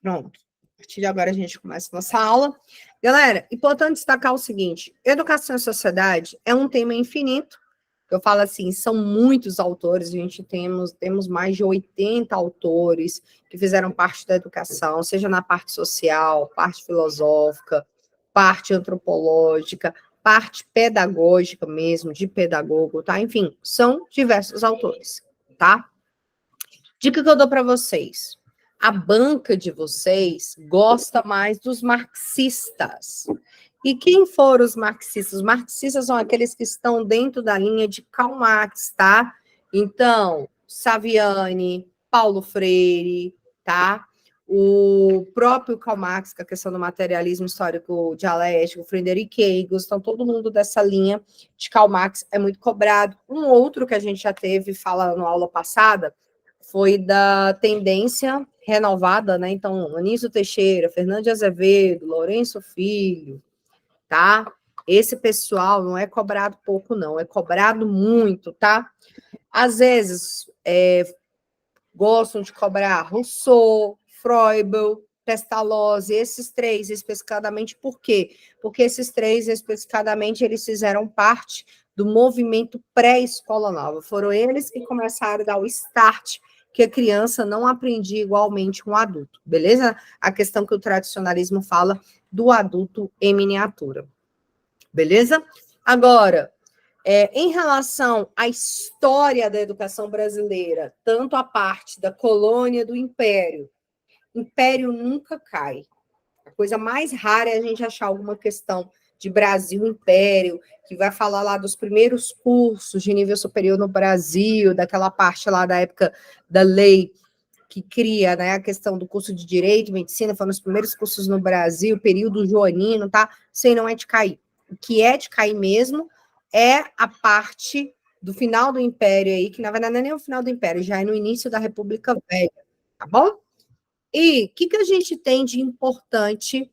Pronto. A partir de agora a gente começa a nossa aula. Galera, importante destacar o seguinte: educação e sociedade é um tema infinito. Eu falo assim, são muitos autores, a gente temos mais de 80 autores que fizeram parte da educação, seja na parte social, parte filosófica, parte antropológica, parte pedagógica mesmo, de pedagogo, tá? Enfim, são diversos autores, tá? Dica que eu dou para vocês. A banca de vocês gosta mais dos marxistas. E quem foram os marxistas? Os marxistas são aqueles que estão dentro da linha de Karl Marx, tá? Então, Saviani, Paulo Freire, tá? O próprio Karl Marx, com a questão do materialismo histórico dialético, Friedrich Engels, então todo mundo dessa linha de Karl Marx é muito cobrado. Um outro que a gente já teve falando na aula passada foi da tendência renovada, né? Então, Anísio Teixeira, Fernando de Azevedo, Lourenço Filho, tá? Esse pessoal não é cobrado pouco, não, é cobrado muito, tá? Às vezes, gostam de cobrar Rousseau, Froebel, Pestalozzi, esses três especificadamente, por quê? Porque esses três especificadamente, eles fizeram parte do movimento pré-escola nova, foram eles que começaram a dar o start que a criança não aprendia igualmente com o adulto, beleza? A questão que o tradicionalismo fala do adulto em miniatura, beleza? Agora, em relação à história da educação brasileira, tanto a parte da colônia do império nunca cai. A coisa mais rara é a gente achar alguma questão de Brasil Império, que vai falar lá dos primeiros cursos de nível superior no Brasil, daquela parte lá da época da lei que cria, né, a questão do curso de Direito e Medicina, foram os primeiros cursos no Brasil, período joanino, tá? Isso aí não é de cair. O que é de cair mesmo é a parte do final do Império aí, que na verdade não é nem o final do Império, já é no início da República Velha, tá bom? E o que a gente tem de importante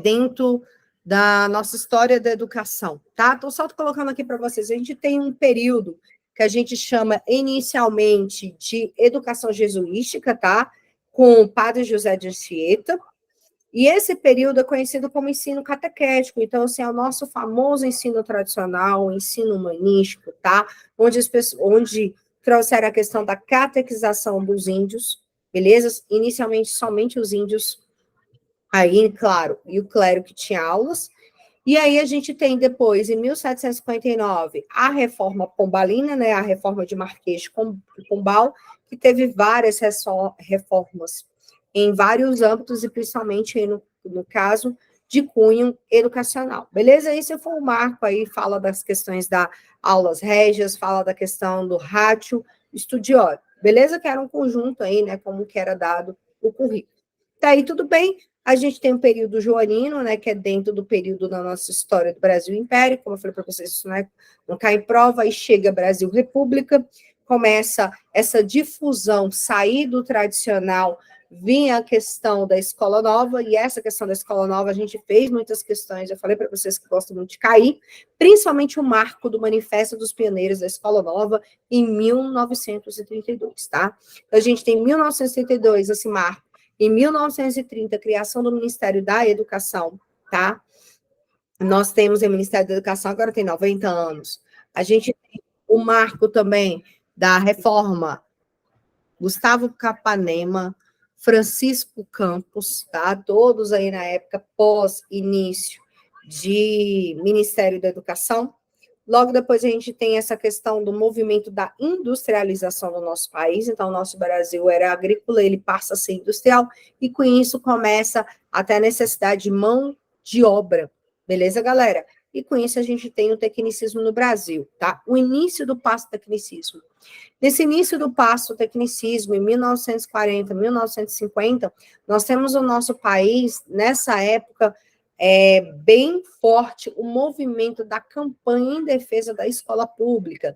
dentro da nossa história da educação, tá? Estou só colocando aqui para vocês. A gente tem um período que a gente chama inicialmente de educação jesuística, tá? Com o padre José de Anchieta. E esse período é conhecido como ensino catequético. Então, assim, é o nosso famoso ensino tradicional, o ensino humanístico, tá? Onde trouxeram a questão da catequização dos índios, beleza? Inicialmente, somente os índios aí, claro, e o clero que tinha aulas. E aí a gente tem depois, em 1759, a reforma pombalina, né, a reforma de Marquês de Pombal, que teve várias reformas em vários âmbitos, e principalmente no caso de cunho educacional. Beleza? Esse foi o marco aí, fala das questões das aulas régias, fala da questão do ratio studiore. Beleza? Que era um conjunto aí, né, como que era dado o currículo. Tá aí tudo bem? A gente tem o período joanino, né, que é dentro do período da nossa história do Brasil Império, como eu falei para vocês, isso não cai em prova, aí chega Brasil República, começa essa difusão, sair do tradicional, vinha a questão da escola nova, e essa questão da escola nova, a gente fez muitas questões, eu falei para vocês que gostam muito de cair, principalmente o marco do Manifesto dos Pioneiros da Escola Nova, em 1932, tá? Então, a gente tem 1932, esse marco. Em 1930, a criação do Ministério da Educação, tá? Nós temos o Ministério da Educação, agora tem 90 anos. A gente tem o marco também da reforma Gustavo Capanema, Francisco Campos, tá? Todos aí na época pós-início de Ministério da Educação. Logo depois a gente tem essa questão do movimento da industrialização do nosso país, então o nosso Brasil era agrícola, ele passa a ser industrial, e com isso começa até a necessidade de mão de obra, beleza, galera? E com isso a gente tem o tecnicismo no Brasil, tá? O início do passo tecnicismo. Nesse início do passo tecnicismo, em 1940, 1950, nós temos o nosso país, nessa época, bem forte o movimento da campanha em defesa da escola pública,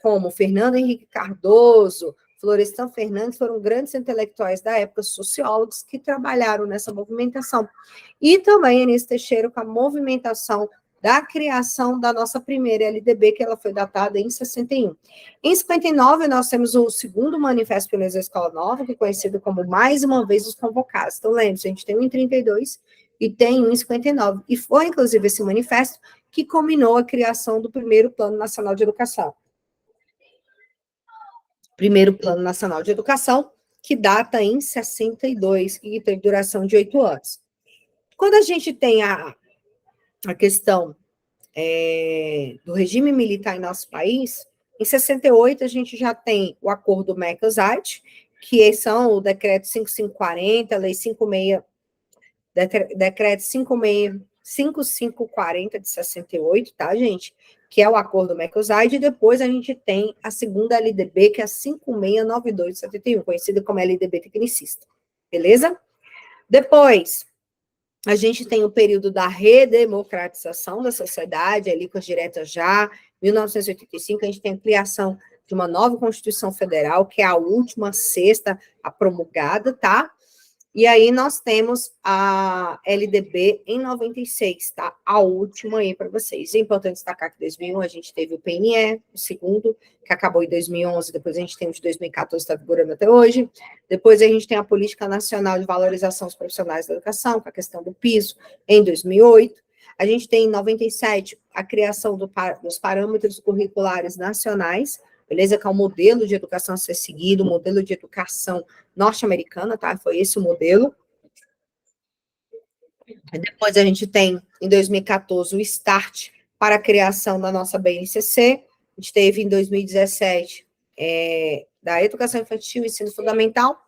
como Fernando Henrique Cardoso, Florestan Fernandes, foram grandes intelectuais da época, sociólogos, que trabalharam nessa movimentação. E também Anísio Teixeira com a movimentação da criação da nossa primeira LDB, que ela foi datada em 61. Em 59, nós temos o segundo Manifesto Pioneiros da Escola Nova, que é conhecido como, mais uma vez, os Convocados. Então, lembre-se, a gente tem um em 32 e tem um em 59. E foi, inclusive, esse manifesto que culminou a criação do primeiro Plano Nacional de Educação. Primeiro Plano Nacional de Educação, que data em 62 e teve duração de 8 anos. Quando a gente tem a questão do regime militar em nosso país, em 68 a gente já tem o acordo MEC-USAID, que são o decreto 5540, lei 56, decreto 5540 de 68, tá, gente? Que é o acordo MEC-USAID, e depois a gente tem a segunda LDB, que é a 5692 de 71, conhecida como LDB tecnicista, beleza? Depois, a gente tem o período da redemocratização da sociedade, ali com as diretas já, 1985, a gente tem a criação de uma nova Constituição Federal, que é a última, sexta, a promulgada, tá? E aí nós temos a LDB em 96, tá? A última aí para vocês. É importante destacar que em 2001 a gente teve o PNE, o segundo, que acabou em 2011, depois a gente tem o de 2014, está vigorando até hoje. Depois a gente tem a Política Nacional de Valorização dos Profissionais da Educação, com a questão do piso, em 2008. A gente tem em 97 a criação dos parâmetros curriculares nacionais, beleza? Que é o modelo de educação a ser seguido, o modelo de educação norte-americana, tá? Foi esse o modelo. Depois a gente tem, em 2014, o start para a criação da nossa BNCC. A gente teve, em 2017, da educação infantil e ensino fundamental.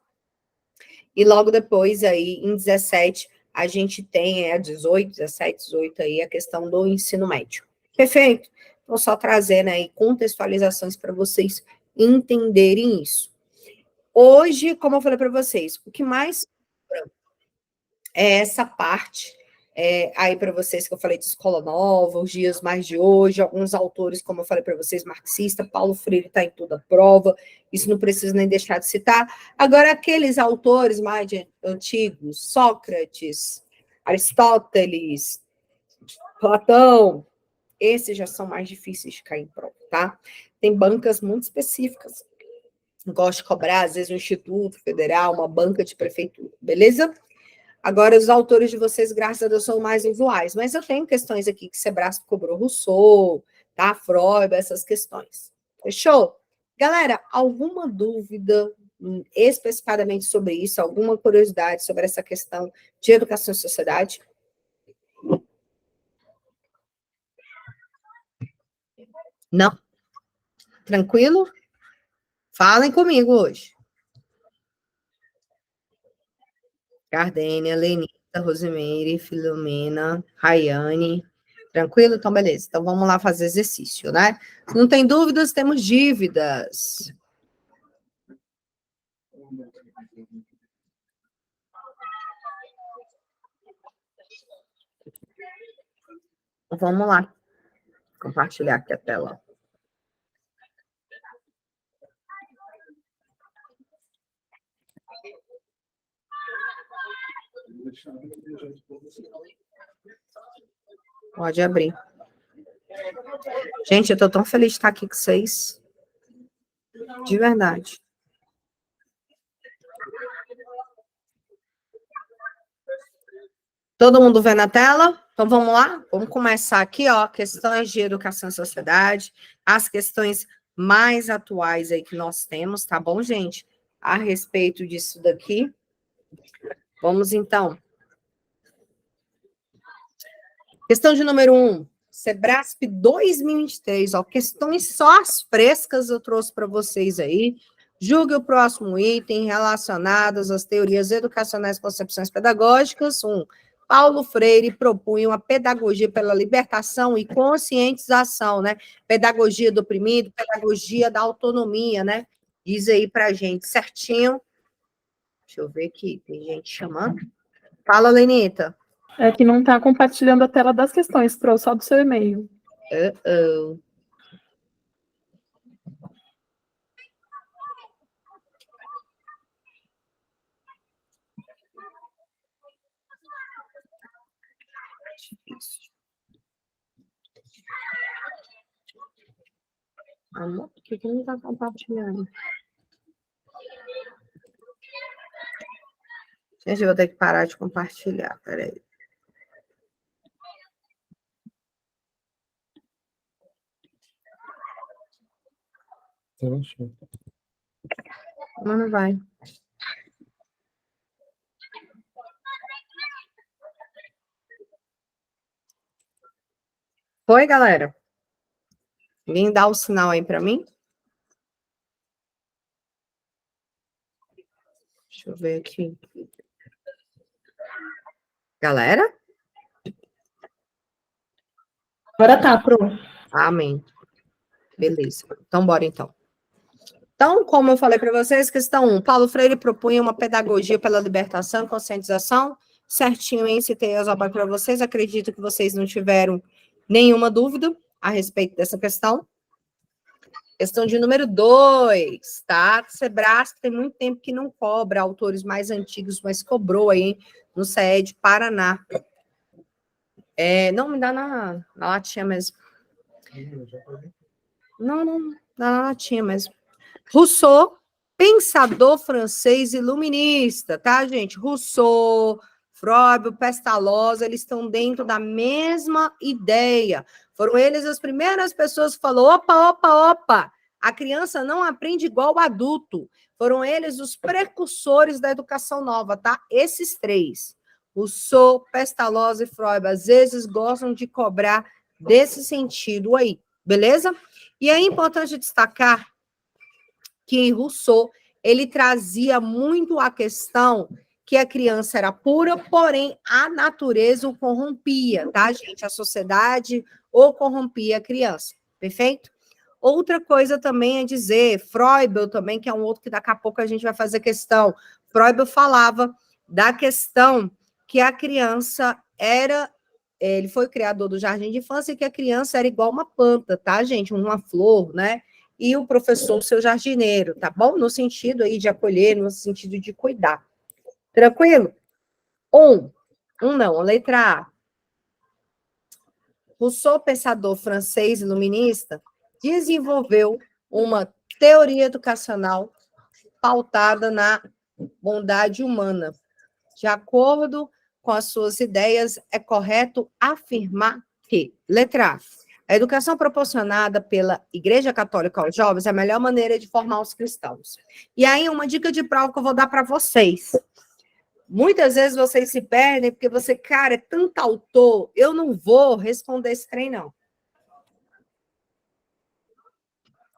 E logo depois, aí, em 17, a gente tem, 18, 17, 18, aí, a questão do ensino médio. Perfeito? Então, só trazendo aí contextualizações para vocês entenderem isso. Hoje, como eu falei para vocês, o que mais é essa parte aí para vocês que eu falei de escola nova, os dias mais de hoje, alguns autores, como eu falei para vocês, marxista, Paulo Freire está em toda a prova, isso não preciso nem deixar de citar. Agora, aqueles autores mais antigos, Sócrates, Aristóteles, Platão, esses já são mais difíceis de cair em prova, tá? Tem bancas muito específicas. Gosto de cobrar, às vezes, um instituto federal, uma banca de prefeitura, beleza? Agora, os autores de vocês, graças a Deus, são mais usuais, mas eu tenho questões aqui que Sebrasco cobrou Rousseau, tá? Freud, essas questões. Fechou? Galera, alguma dúvida especificadamente sobre isso? Alguma curiosidade sobre essa questão de educação e sociedade? Não? Tranquilo? Falem comigo hoje. Gardênia, Lenita, Rosimeire, Filomena, Rayane. Tranquilo? Então, beleza. Então, vamos lá fazer exercício, né? Se não tem dúvidas, temos dívidas. Vamos lá. Compartilhar aqui a tela. Pode abrir. Gente, eu tô tão feliz de estar aqui com vocês. De verdade. Todo mundo vê na tela? Então, vamos lá? Vamos começar aqui, ó, questões de educação e sociedade, as questões mais atuais aí que nós temos, tá bom, gente? A respeito disso daqui. Vamos, então. Questão de número 1. Sebrasp 2023, ó, questões só as frescas eu trouxe para vocês aí. Julgue o próximo item relacionados às teorias educacionais e concepções pedagógicas. 1. Paulo Freire propunha uma pedagogia pela libertação e conscientização, né? Pedagogia do oprimido, pedagogia da autonomia, né? Diz aí pra gente certinho. Deixa eu ver aqui, tem gente chamando. Fala, Lenita. É que não está compartilhando a tela das questões, Pro, só do seu e-mail. Amor, por que não está compartilhando? Gente, eu vou ter que parar de compartilhar, peraí. Mas não vai. Foi, galera? Alguém dá o sinal aí para mim? Deixa eu ver aqui. Galera? Agora tá, Pro. Amém. Beleza. Então, bora então. Então, como eu falei para vocês, questão 1. Paulo Freire propunha uma pedagogia pela libertação e conscientização. Certinho, hein? Citei as obras para vocês. Acredito que vocês não tiveram nenhuma dúvida a respeito dessa questão. Questão de número 2, tá? Sebrasp tem muito tempo que não cobra autores mais antigos, mas cobrou aí no CED Paraná. Não, me dá na latinha mesmo. Não, na latinha mesmo. Rousseau, pensador francês iluminista, tá, gente? Rousseau, Freud, Pestalozzi, eles estão dentro da mesma ideia. Foram eles as primeiras pessoas que falaram, opa, a criança não aprende igual o adulto. Foram eles os precursores da educação nova, tá? Esses três. Rousseau, Pestalozzi e Freud, às vezes gostam de cobrar desse sentido aí, beleza? E é importante destacar que Rousseau, ele trazia muito a questão que a criança era pura, porém a natureza o corrompia, tá, gente? A sociedade o corrompia a criança, perfeito? Outra coisa também é dizer, Freud também, que é um outro que daqui a pouco a gente vai fazer questão. Freud falava da questão que a criança era, ele foi o criador do jardim de infância, e que a criança era igual uma planta, tá, gente? Uma flor, né? E o professor, o seu jardineiro, tá bom? No sentido aí de acolher, no sentido de cuidar. Tranquilo? Não, letra A. Rousseau, pensador francês iluminista, desenvolveu uma teoria educacional pautada na bondade humana. De acordo com as suas ideias, é correto afirmar que, letra A educação proporcionada pela Igreja Católica aos jovens é a melhor maneira de formar os cristãos. E aí, uma dica de prova que eu vou dar para vocês. Muitas vezes vocês se perdem porque você, cara, é tanto autor, eu não vou responder esse trem, não.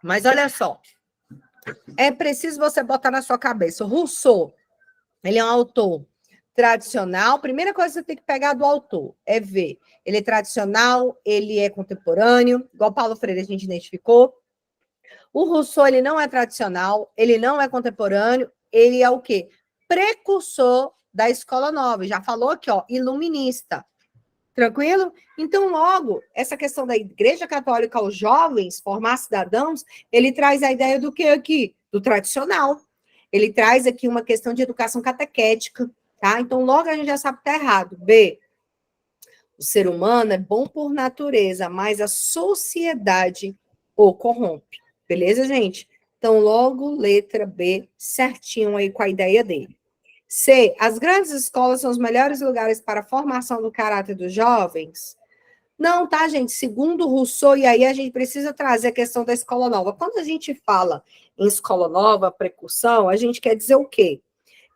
Mas olha só, é preciso você botar na sua cabeça. Rousseau, ele é um autor tradicional. Primeira coisa que você tem que pegar do autor é ver. Ele é tradicional, ele é contemporâneo, igual Paulo Freire a gente identificou. O Rousseau, ele não é tradicional, ele não é contemporâneo, ele é o quê? Precursor da escola nova. Já falou aqui, ó, iluminista. Tranquilo? Então, logo, essa questão da Igreja Católica aos jovens, formar cidadãos, ele traz a ideia do que aqui? Do tradicional. Ele traz aqui uma questão de educação catequética, tá? Então, logo a gente já sabe que está errado. B, o ser humano é bom por natureza, mas a sociedade o corrompe. Beleza, gente? Então, logo, letra B, certinho aí com a ideia dele. C, as grandes escolas são os melhores lugares para a formação do caráter dos jovens? Não, tá, gente? Segundo Rousseau, e aí a gente precisa trazer a questão da escola nova. Quando a gente fala em escola nova, precursão, a gente quer dizer o quê?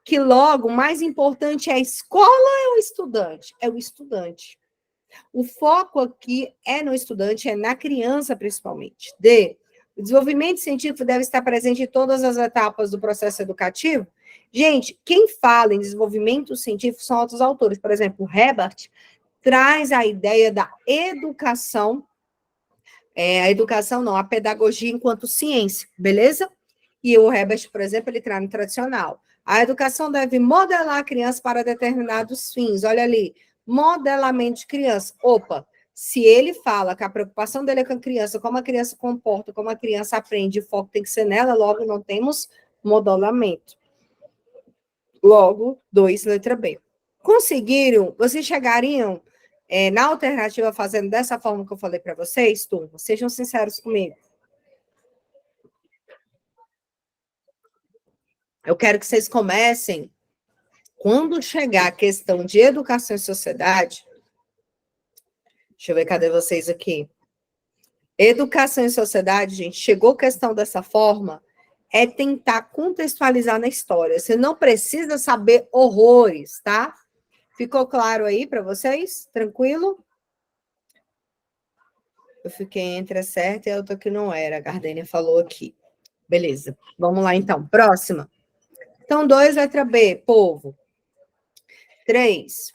Que logo, o mais importante é a escola ou é o estudante? É o estudante. O foco aqui é no estudante, é na criança, principalmente. D, o desenvolvimento científico deve estar presente em todas as etapas do processo educativo? Gente, quem fala em desenvolvimento científico são outros autores. Por exemplo, Herbert traz a ideia da educação, a pedagogia enquanto ciência, beleza? E o Herbert, por exemplo, ele traz no tradicional. A educação deve modelar a criança para determinados fins. Olha ali, modelamento de criança. Opa, se ele fala que a preocupação dele é com a criança, como a criança comporta, como a criança aprende, o foco tem que ser nela, logo não temos modelamento. Logo, 2, letra B. Conseguiram? Vocês chegariam na alternativa fazendo dessa forma que eu falei para vocês, turma? Sejam sinceros comigo. Eu quero que vocês comecem, quando chegar a questão de educação e sociedade, deixa eu ver, cadê vocês aqui? Educação e sociedade, gente, chegou a questão dessa forma, é tentar contextualizar na história. Você não precisa saber horrores, tá? Ficou claro aí para vocês? Tranquilo? Eu fiquei entre a certa e a outra que não era. A Gardênia falou aqui. Beleza. Vamos lá, então. Próxima. Então, 2, letra B, povo. 3.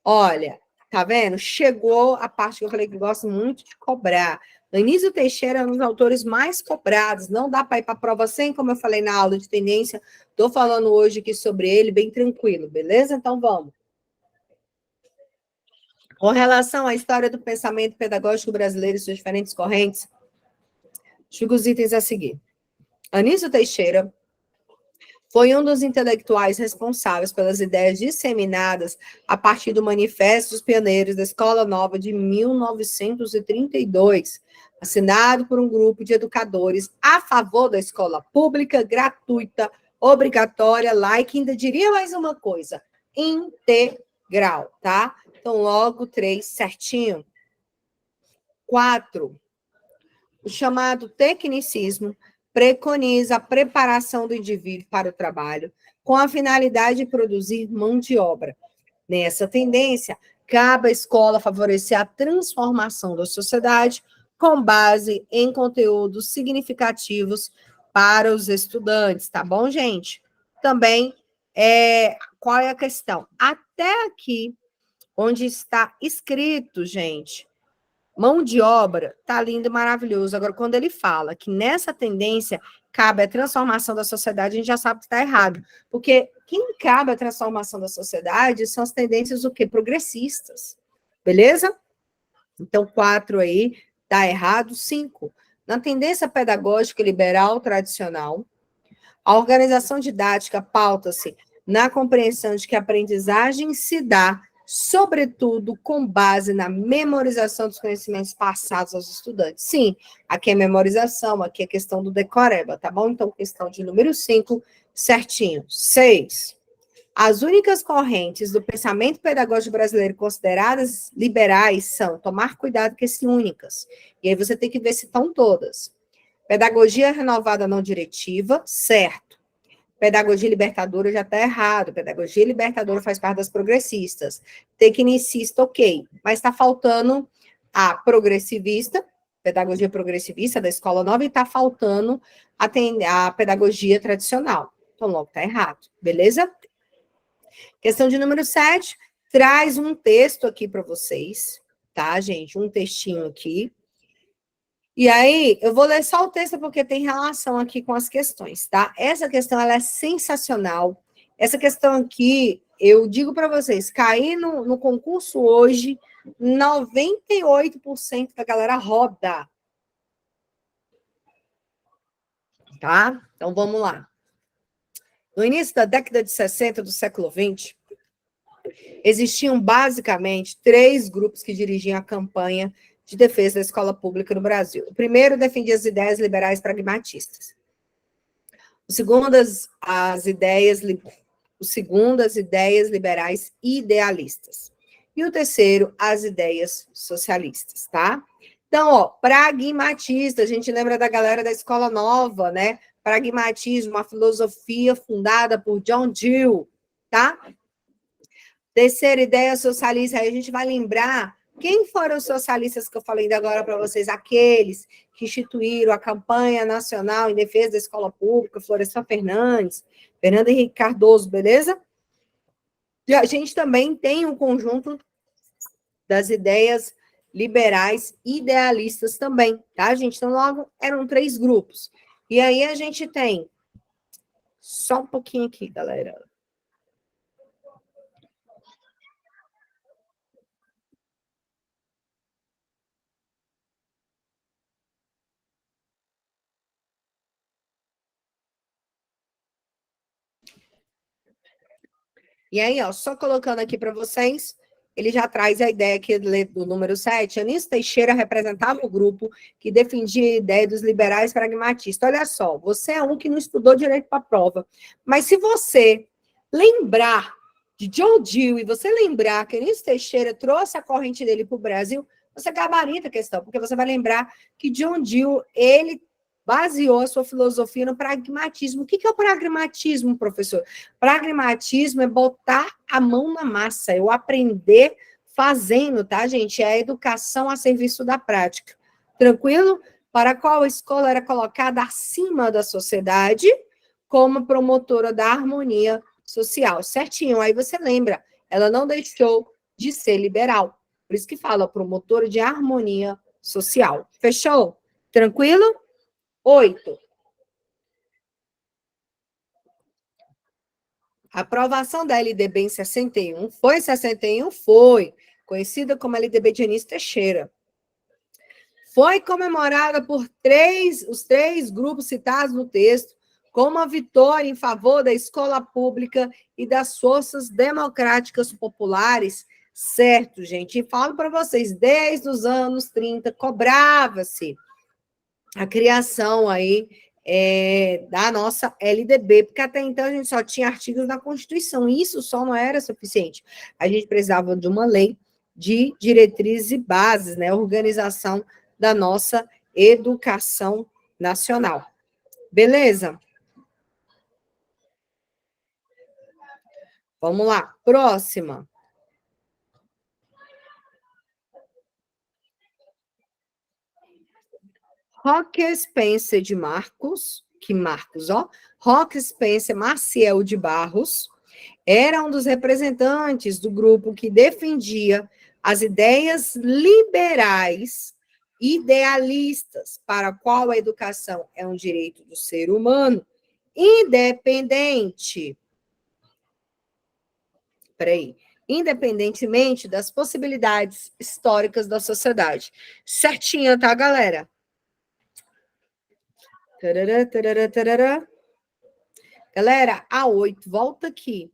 Olha, tá vendo? Chegou a parte que eu falei que gosto muito de cobrar. Anísio Teixeira é um dos autores mais cobrados. Não dá para ir para a prova sem, como eu falei na aula de tendência. Estou falando hoje aqui sobre ele, bem tranquilo, beleza? Então, vamos. Com relação à história do pensamento pedagógico brasileiro e suas diferentes correntes, digo os itens a seguir. Anísio Teixeira foi um dos intelectuais responsáveis pelas ideias disseminadas a partir do Manifesto dos Pioneiros da Escola Nova de 1932, assinado por um grupo de educadores a favor da escola pública, gratuita, obrigatória, laica, ainda diria mais uma coisa, integral, tá? Então, logo 3, certinho. 4, o chamado tecnicismo preconiza a preparação do indivíduo para o trabalho, com a finalidade de produzir mão de obra. Nessa tendência, cabe à escola favorecer a transformação da sociedade com base em conteúdos significativos para os estudantes, tá bom, gente? Também, qual é a questão? Até aqui, onde está escrito, gente, mão de obra, tá lindo e maravilhoso. Agora, quando ele fala que nessa tendência cabe a transformação da sociedade, a gente já sabe que está errado. Porque quem cabe a transformação da sociedade são as tendências o quê? Progressistas. Beleza? Então, 4 aí, tá errado. 5. Na tendência pedagógica liberal tradicional, a organização didática pauta-se na compreensão de que a aprendizagem se dá sobretudo com base na memorização dos conhecimentos passados aos estudantes. Sim, aqui é memorização, aqui é questão do decoreba, tá bom? Então, questão de número 5, certinho. 6. As únicas correntes do pensamento pedagógico brasileiro consideradas liberais são, tomar cuidado que são únicas, e aí você tem que ver se estão todas. Pedagogia renovada não diretiva, certo. Pedagogia libertadora já está errado. Pedagogia libertadora faz parte das progressistas. Tecnicista, ok. Mas está faltando a progressivista, pedagogia progressivista da escola nova, e está faltando a pedagogia tradicional. Então, logo está errado. Beleza? Questão de número 7. Traz um texto aqui para vocês, tá, gente? Um textinho aqui. E aí, eu vou ler só o texto porque tem relação aqui com as questões, tá? Essa questão, ela é sensacional. Essa questão aqui, eu digo para vocês, cair no concurso hoje, 98% da galera roda. Tá? Então, vamos lá. No início da década de 60 do século XX, existiam basicamente 3 grupos que dirigiam a campanha de defesa da escola pública no Brasil. O primeiro defendia as ideias liberais pragmatistas. O segundo, as ideias liberais idealistas. E o terceiro, as ideias socialistas, tá? Então, ó, pragmatista, a gente lembra da galera da escola nova, né? Pragmatismo, uma filosofia fundada por John Dewey, tá? Terceira ideia socialista, aí a gente vai lembrar quem foram os socialistas que eu falei ainda agora para vocês, aqueles que instituíram a campanha nacional em defesa da escola pública, Florestan Fernandes, Fernando Henrique Cardoso, beleza? E a gente também tem um conjunto das ideias liberais idealistas também, tá, gente? Então, logo, eram 3 grupos. E aí a gente tem, só um pouquinho aqui, galera. E aí, ó, só colocando aqui para vocês, ele já traz a ideia aqui do número 7. Anísio Teixeira representava o grupo que defendia a ideia dos liberais pragmatistas. Olha só, você é um que não estudou direito para a prova, mas se você lembrar de John Dewey, você lembrar que Anísio Teixeira trouxe a corrente dele para o Brasil, você gabarita a questão, porque você vai lembrar que John Dewey, ele baseou a sua filosofia no pragmatismo. O que é o pragmatismo, professor? Pragmatismo é botar a mão na massa, eu aprender fazendo, tá, gente? É a educação a serviço da prática. Tranquilo? Para qual a escola era colocada acima da sociedade como promotora da harmonia social. Certinho, aí você lembra, ela não deixou de ser liberal. Por isso que fala promotora de harmonia social. Fechou? Tranquilo? 8. A aprovação da LDB em 61 foi 61? Foi. Conhecida como LDB de Anísio Teixeira. Foi comemorada por os três grupos citados no texto como uma vitória em favor da escola pública e das forças democráticas populares. Certo, gente? E falo para vocês, desde os anos 30, cobrava-se a criação aí da nossa LDB, porque até então a gente só tinha artigos na Constituição, e isso só não era suficiente. A gente precisava de uma lei de diretrizes e bases, né? Organização da nossa educação nacional. Beleza? Vamos lá, próxima. Roque Spencer de Marcos, Roque Spencer Maciel de Barros, era um dos representantes do grupo que defendia as ideias liberais, idealistas, para a qual a educação é um direito do ser humano, independentemente das possibilidades históricas da sociedade. Certinho, tá, galera? Tarará, tarará, tarará. Galera, a 8, volta aqui.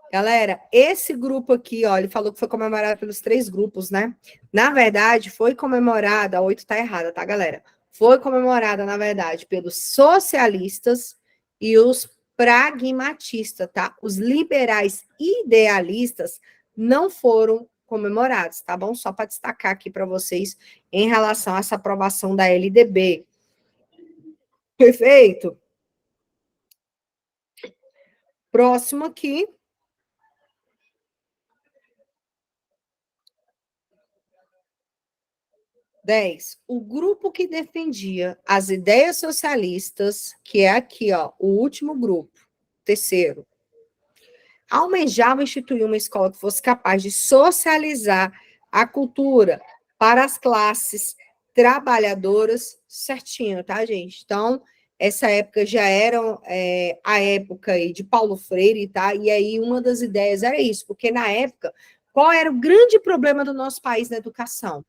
Galera, esse grupo aqui, ó, ele falou que foi comemorado pelos 3 grupos, né? Na verdade, foi comemorada, a 8 tá errada, tá, galera? Foi comemorada, na verdade, pelos socialistas e os pragmatistas, tá? Os liberais idealistas não foram comemorados, tá bom? Só para destacar aqui para vocês em relação a essa aprovação da LDB. Perfeito? Próximo aqui. 10. O grupo que defendia as ideias socialistas, que é aqui, ó, o último grupo, terceiro, almejava instituir uma escola que fosse capaz de socializar a cultura para as classes trabalhadoras, certinho, tá, gente? Então, essa época já era a época aí de Paulo Freire, tá? E aí uma das ideias era isso, porque na época, qual era o grande problema do nosso país na educação?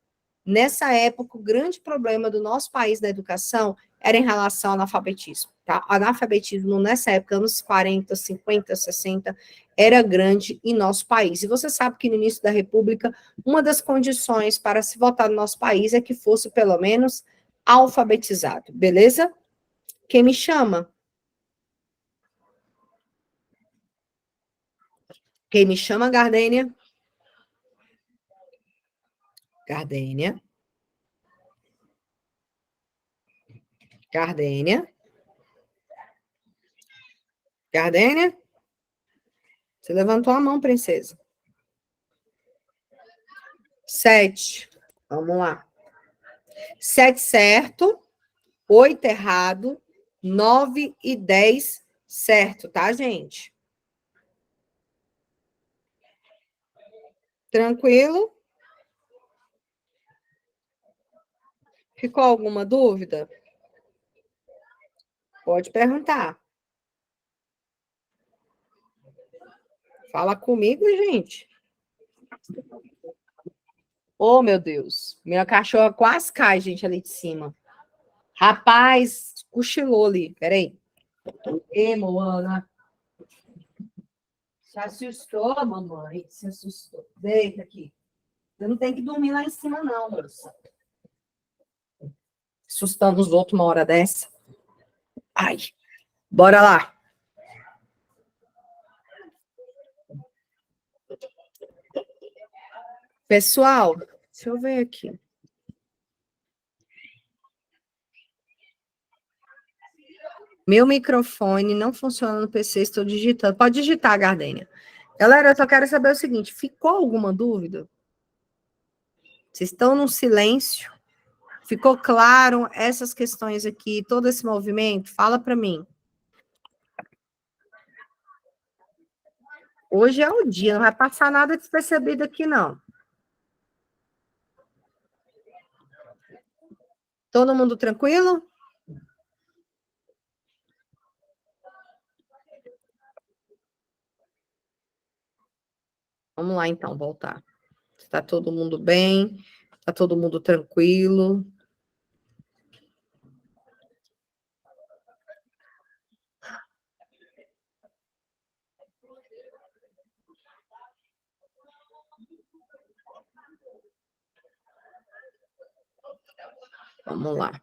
Nessa época, o grande problema do nosso país na educação era em relação ao analfabetismo, tá? O analfabetismo nessa época, anos 40, 50, 60, era grande em nosso país. E você sabe que no início da República, uma das condições para se votar no nosso país é que fosse, pelo menos, alfabetizado, beleza? Quem me chama? Quem me chama, Gardênia? Gardênia. Gardênia. Gardênia? Você levantou a mão, princesa. 7. Vamos lá. 7 certo, 8 errado, 9 e 10 certo, tá, gente? Tranquilo? Ficou alguma dúvida? Pode perguntar. Fala comigo, gente. Oh, meu Deus. Minha cachorra quase cai, gente, ali de cima. Rapaz, cochilou ali. Peraí. Ei, Moana. Se assustou, mamãe? Se assustou. Deita aqui. Você não tem que dormir lá em cima, não, moça. Assustando os outros uma hora dessa. Ai, bora lá. Pessoal, deixa eu ver aqui. Meu microfone não funciona no PC, estou digitando. Pode digitar, Gardênia. Galera, eu só quero saber o seguinte, ficou alguma dúvida? Vocês estão num silêncio? Ficou claro essas questões aqui, todo esse movimento? Fala para mim. Hoje é o dia, não vai passar nada despercebido aqui, não. Todo mundo tranquilo? Vamos lá, então, voltar. Está todo mundo bem? Está todo mundo tranquilo? Vamos lá.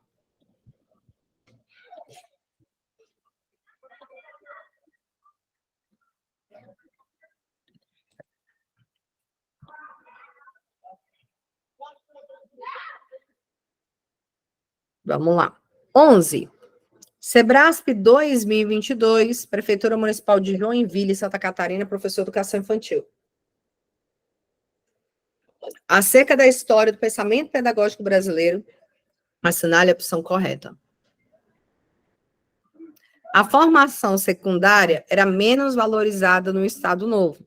Vamos lá. 11. Sebrasp 2022, Prefeitura Municipal de Joinville, Santa Catarina, professor de Educação Infantil. Acerca da história do pensamento pedagógico brasileiro, assinale a opção correta. A formação secundária era menos valorizada no Estado Novo.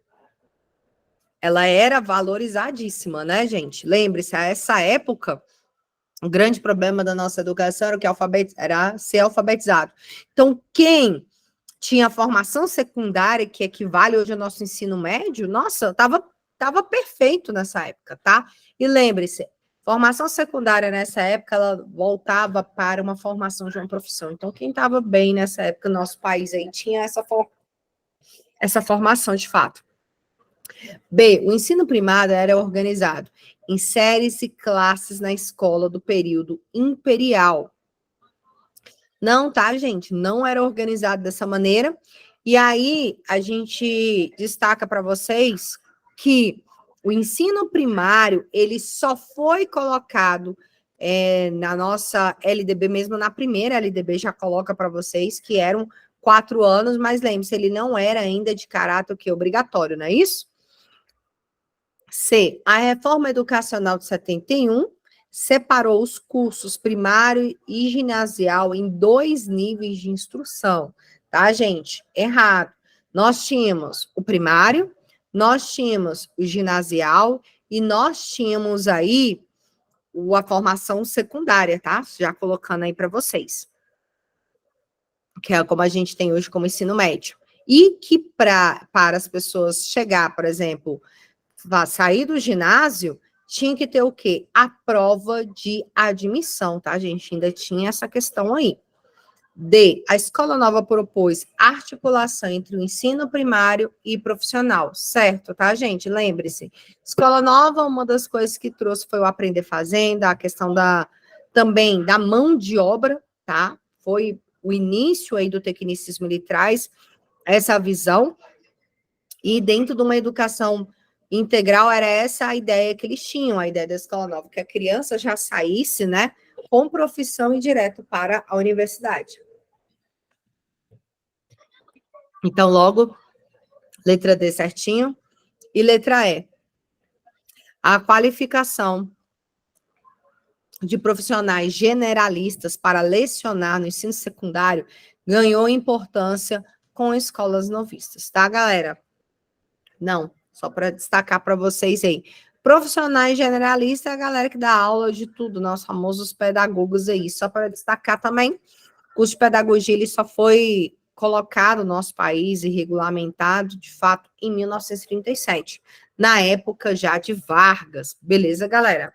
Ela era valorizadíssima, né, gente? Lembre-se, a essa época, o grande problema da nossa educação era, era ser alfabetizado. Então, quem tinha formação secundária, que equivale hoje ao nosso ensino médio, nossa, estava perfeito nessa época, tá? E lembre-se, formação secundária nessa época, ela voltava para uma formação de uma profissão. Então, quem estava bem nessa época no nosso país aí tinha essa formação de fato. B, o ensino primário era organizado em séries e classes na escola do período imperial. Não, tá, gente? Não era organizado dessa maneira. E aí, a gente destaca para vocês que o ensino primário, ele só foi colocado na nossa LDB, mesmo na primeira LDB, já coloca para vocês que eram 4 anos, mas lembre-se, ele não era ainda de caráter obrigatório, não é isso? C. A reforma educacional de 71 separou os cursos primário e ginasial em 2 níveis de instrução, tá, gente? Errado. Nós tínhamos o primário, nós tínhamos o ginasial e nós tínhamos aí a formação secundária, tá? Já colocando aí para vocês. Que é como a gente tem hoje como ensino médio. E que para as pessoas chegar, por exemplo, sair do ginásio, tinha que ter o quê? A prova de admissão, tá, gente? Ainda tinha essa questão aí. D, a Escola Nova propôs articulação entre o ensino primário e profissional, certo, tá, gente? Lembre-se, Escola Nova, uma das coisas que trouxe foi o aprender fazendo, a questão também da mão de obra, tá? Foi o início aí do tecnicismo, ele traz essa visão, e dentro de uma educação integral, era essa a ideia que eles tinham, a ideia da Escola Nova, que a criança já saísse, né, com profissão e direto para a universidade. Então, logo, letra D certinho. E letra E. A qualificação de profissionais generalistas para lecionar no ensino secundário ganhou importância com escolas novistas, tá, galera? Não, só para destacar para vocês aí. Profissionais generalistas é a galera que dá aula de tudo, nós famosos pedagogos aí. Só para destacar também, o curso de pedagogia ele só foi colocado no nosso país e regulamentado, de fato, em 1937, na época já de Vargas. Beleza, galera?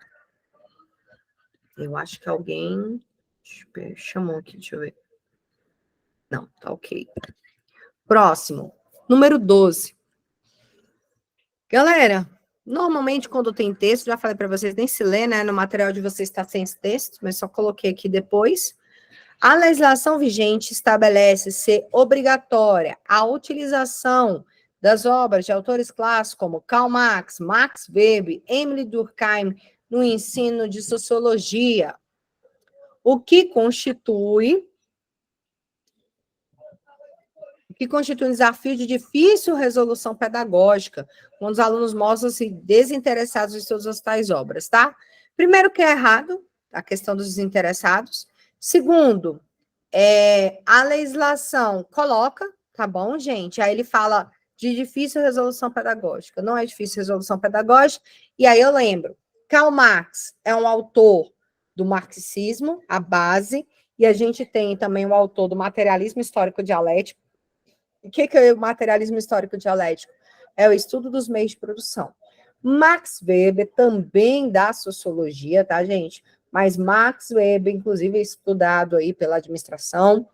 Eu acho que alguém chamou aqui, deixa eu ver. Não, tá ok. Próximo, número 12. Galera, normalmente quando tem texto, já falei para vocês, nem se lê, né? No material de vocês está sem esse texto, mas só coloquei aqui depois. A legislação vigente estabelece ser obrigatória a utilização das obras de autores clássicos como Karl Marx, Max Weber, Emile Durkheim no ensino de sociologia, o que constitui um desafio de difícil resolução pedagógica, quando os alunos mostram-se desinteressados em todas as tais obras, tá? Primeiro que é errado, a questão dos desinteressados. Segundo, a legislação coloca, tá bom, gente? Aí ele fala de difícil resolução pedagógica. Não é difícil resolução pedagógica. E aí eu lembro, Karl Marx é um autor do marxismo, a base, e a gente tem também o autor do materialismo histórico dialético. O que é o materialismo histórico dialético? É o estudo dos meios de produção. Max Weber também dá sociologia, tá, gente? Mas Max Weber, inclusive, é estudado aí pela administração,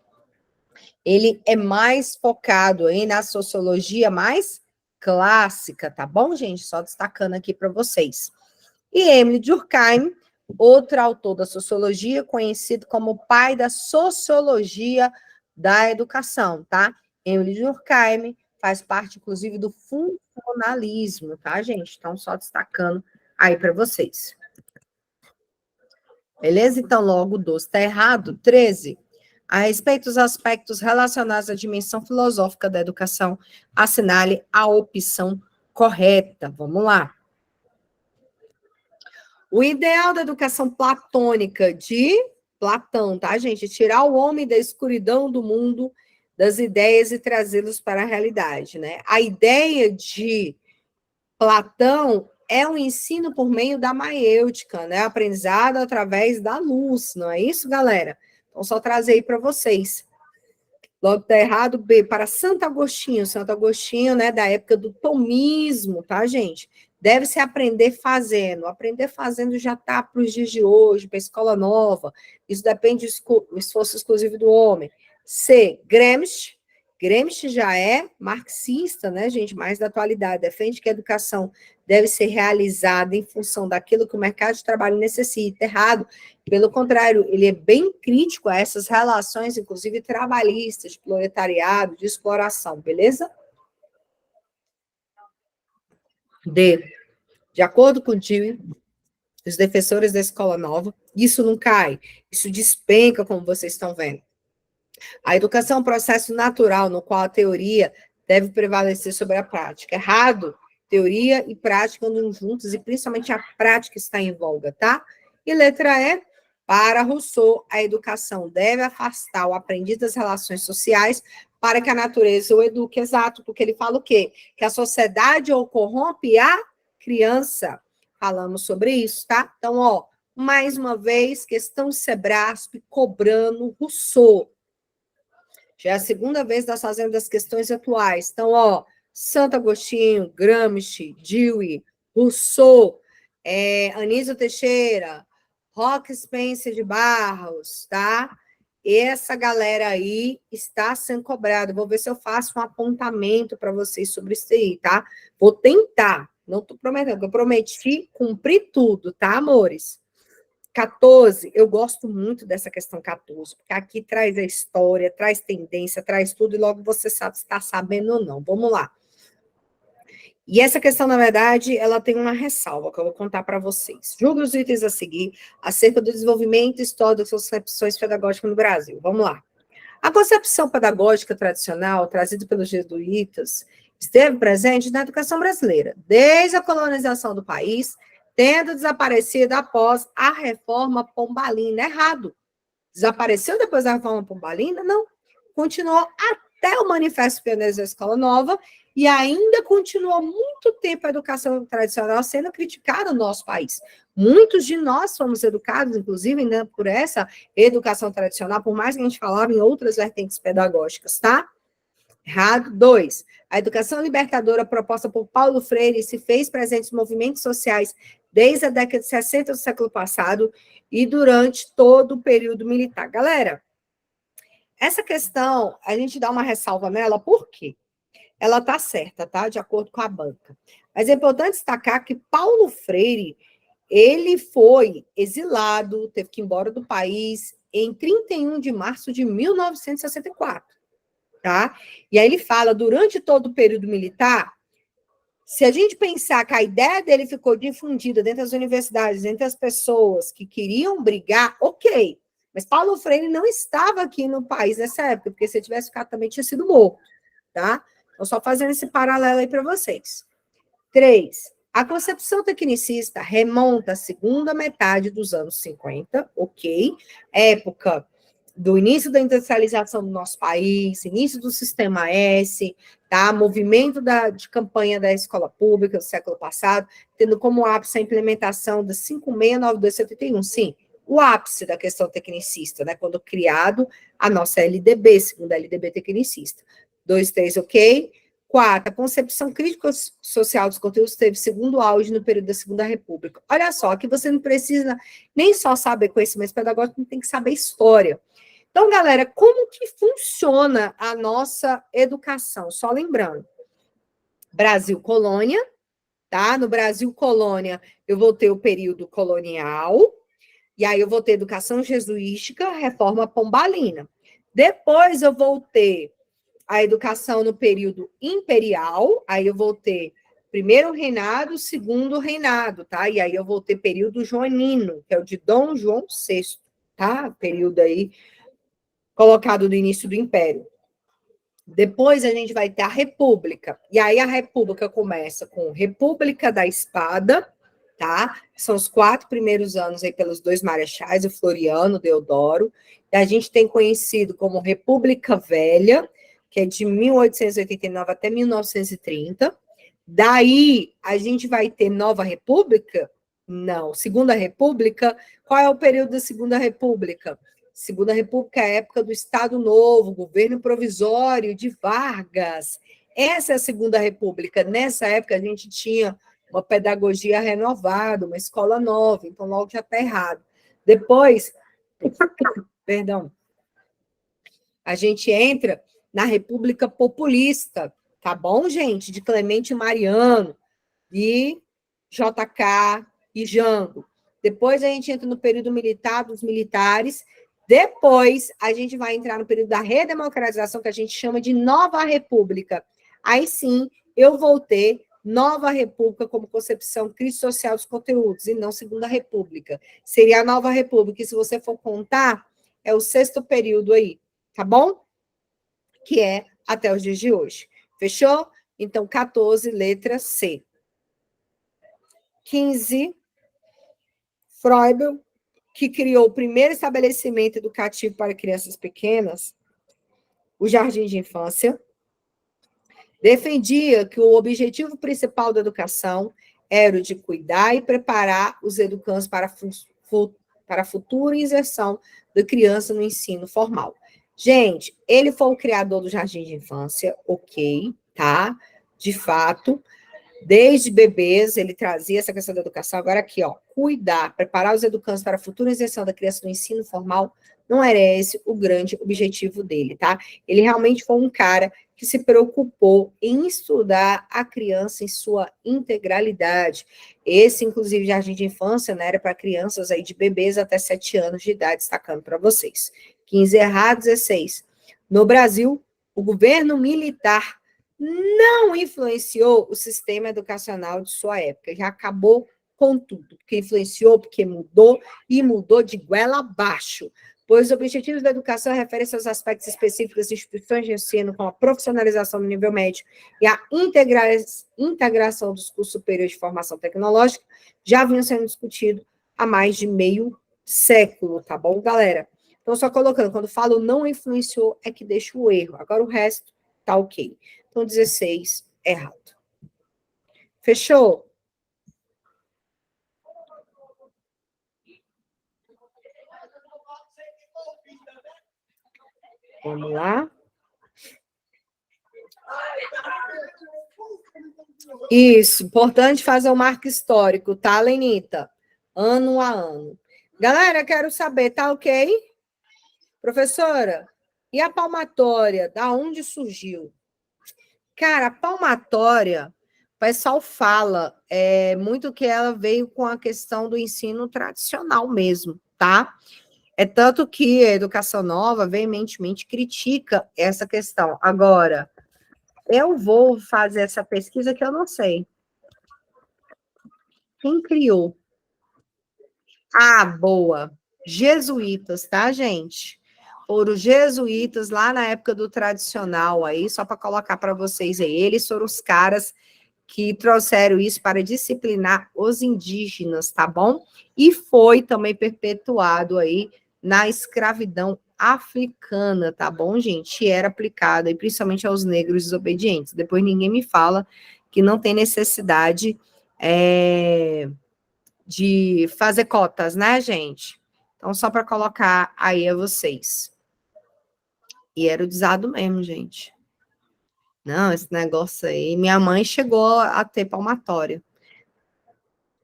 ele é mais focado aí na sociologia mais clássica, tá bom, gente? Só destacando aqui para vocês. E Emile Durkheim, outro autor da sociologia, conhecido como o pai da sociologia da educação, tá? Emile Durkheim faz parte, inclusive, do funcionalismo, tá, gente? Então, só destacando aí para vocês. Beleza? Então, logo o 12 está errado. 13. A respeito dos aspectos relacionados à dimensão filosófica da educação, assinale a opção correta. Vamos lá. O ideal da educação platônica de Platão, tá, gente? Tirar o homem da escuridão do mundo das ideias e trazê-los para a realidade, né? A ideia de Platão é um ensino por meio da maiêutica, né? Aprendizado através da luz, não é isso, galera? Então, só trazer aí para vocês. Logo tá errado, B, para Santo Agostinho, né, da época do tomismo, tá, gente? Deve-se aprender fazendo já tá para os dias de hoje, para a escola nova, isso depende do esforço exclusivo do homem. C, Gramsci já é marxista, né, gente, mais da atualidade, defende que a educação deve ser realizada em função daquilo que o mercado de trabalho necessita, errado. Pelo contrário, ele é bem crítico a essas relações, inclusive trabalhistas, de proletariado, de exploração, beleza? D. De acordo com Dewey, os defensores da escola nova, isso não cai, isso despenca, como vocês estão vendo. A educação é um processo natural no qual a teoria deve prevalecer sobre a prática. Errado, teoria e prática andam juntos e principalmente a prática está em voga, tá? E letra E, para Rousseau, a educação deve afastar o aprendiz das relações sociais para que a natureza o eduque. Exato, porque ele fala o quê? Que a sociedade ou corrompe a criança. Falamos sobre isso, tá? Então, ó, mais uma vez, questão Sebrasp cobrando Rousseau. Já é a segunda vez que nós fazemos as questões atuais. Então, ó, Santo Agostinho, Gramsci, Dewey, Rousseau, Anísio Teixeira, Roque Spencer de Barros, tá? Essa galera aí está sendo cobrada. Vou ver se eu faço um apontamento para vocês sobre isso aí, tá? Vou tentar. Não estou prometendo, eu prometi cumprir tudo, tá, amores? 14, eu gosto muito dessa questão 14, porque aqui traz a história, traz tendência, traz tudo, e logo você sabe se está sabendo ou não. Vamos lá. E essa questão, na verdade, ela tem uma ressalva que eu vou contar para vocês. Julgue os itens a seguir acerca do desenvolvimento histórico das concepções pedagógicas no Brasil. Vamos lá. A concepção pedagógica tradicional, trazida pelos jesuítas, esteve presente na educação brasileira, desde a colonização do país, tendo desaparecido após a reforma pombalina. Errado. Desapareceu depois da reforma pombalina? Não. Continuou até o Manifesto Pioneiro da Escola Nova e ainda continuou muito tempo a educação tradicional sendo criticada no nosso país. Muitos de nós fomos educados, inclusive, né, por essa educação tradicional, por mais que a gente falava em outras vertentes pedagógicas, tá? Errado. 2. A educação libertadora proposta por Paulo Freire se fez presente nos movimentos sociais desde a década de 60 do século passado e durante todo o período militar. Galera, essa questão, a gente dá uma ressalva nela, por quê? Ela está certa, tá? De acordo com a banca. Mas é importante destacar que Paulo Freire, ele foi exilado, teve que ir embora do país em 31 de março de 1964, tá? E aí ele fala, durante todo o período militar, se a gente pensar que a ideia dele ficou difundida dentro das universidades, entre as pessoas que queriam brigar, ok. Mas Paulo Freire não estava aqui no país nessa época, porque se ele tivesse ficado também tinha sido morto, tá? Então, só fazendo esse paralelo aí para vocês. 3. A concepção tecnicista remonta à segunda metade dos anos 50, ok? Época do início da industrialização do nosso país, início do Sistema S, tá? Movimento de campanha da escola pública do século passado, tendo como ápice a implementação da 569271, sim, o ápice da questão tecnicista, né? Quando criado a nossa LDB, segunda LDB tecnicista. 2, 3, ok? 4, a concepção crítico-social dos conteúdos teve segundo auge no período da Segunda República. Olha só, que você não precisa nem só saber conhecimentos pedagógicos, tem que saber história. Então, galera, como que funciona a nossa educação? Só lembrando, Brasil colônia, tá? No Brasil colônia, eu vou ter o período colonial, e aí eu vou ter educação jesuítica, reforma pombalina. Depois eu vou ter a educação no período imperial, aí eu vou ter primeiro reinado, segundo reinado, tá? E aí eu vou ter período joanino, que é o de Dom João VI, tá? Período aí colocado no início do Império. Depois a gente vai ter a República. E aí a República começa com República da Espada, tá? São os 4 primeiros anos aí pelos 2 marechais, o Floriano, o Deodoro. E a gente tem conhecido como República Velha, que é de 1889 até 1930. Daí a gente vai ter Nova República? Não. Segunda República, qual é o período da Segunda República? Segunda República é a época do Estado Novo, governo provisório de Vargas. Essa é a Segunda República. Nessa época, a gente tinha uma pedagogia renovada, uma escola nova, então logo já está errado. Depois, perdão, a gente entra na República Populista, tá bom, gente? De Clemente Mariano, de JK e Jango. Depois a gente entra no período militar, dos militares. Depois, a gente vai entrar no período da redemocratização, que a gente chama de Nova República. Aí sim, eu vou ter Nova República como concepção crítica social dos conteúdos, e não Segunda República. Seria a Nova República, e se você for contar, é o 6º período aí, tá bom? Que é até os dias de hoje. Fechou? Então, 14, letra C. 15, Freud, que criou o primeiro estabelecimento educativo para crianças pequenas, o Jardim de Infância, defendia que o objetivo principal da educação era o de cuidar e preparar os educandos para a futura inserção da criança no ensino formal. Gente, ele foi o criador do Jardim de Infância, ok, tá? De fato, desde bebês, ele trazia essa questão da educação. Agora aqui, ó, cuidar, preparar os educandos para a futura inserção da criança no ensino formal, não era esse o grande objetivo dele, tá? Ele realmente foi um cara que se preocupou em estudar a criança em sua integralidade. Esse, inclusive, Jardim de Infância, né, era para crianças aí de bebês até 7 anos de idade, destacando para vocês. 15 errado, 16. No Brasil, o governo militar não influenciou o sistema educacional de sua época, já acabou com tudo, porque influenciou, porque mudou, e mudou de goela abaixo, pois os objetivos da educação referem-se aos aspectos específicos das instituições de ensino, como a profissionalização do nível médio e a integração dos cursos superiores de formação tecnológica, já vinham sendo discutidos há mais de meio século, tá bom, galera? Então, só colocando, quando falo não influenciou, é que deixa o erro, agora o resto tá ok. Então, 16, errado. Fechou? Vamos lá. Isso, importante fazer o marco histórico, tá, Lenita? Ano a ano. Galera, quero saber, tá ok? Professora, e a palmatória, da onde surgiu? Cara, a palmatória pessoal fala muito que ela veio com a questão do ensino tradicional mesmo, tá? É tanto que a Educação Nova veementemente critica essa questão. Agora, eu vou fazer essa pesquisa que eu não sei. Quem criou? Ah, boa. Jesuítas, tá, gente? Foram os jesuítas lá na época do tradicional aí, só para colocar para vocês aí. Eles foram os caras que trouxeram isso para disciplinar os indígenas, tá bom? E foi também perpetuado aí na escravidão africana, tá bom, gente? E era aplicado aí principalmente aos negros desobedientes. Depois ninguém me fala que não tem necessidade de fazer cotas, né, gente? Então, só para colocar aí a vocês. E era usado mesmo, gente. Não, esse negócio aí. Minha mãe chegou a ter palmatória.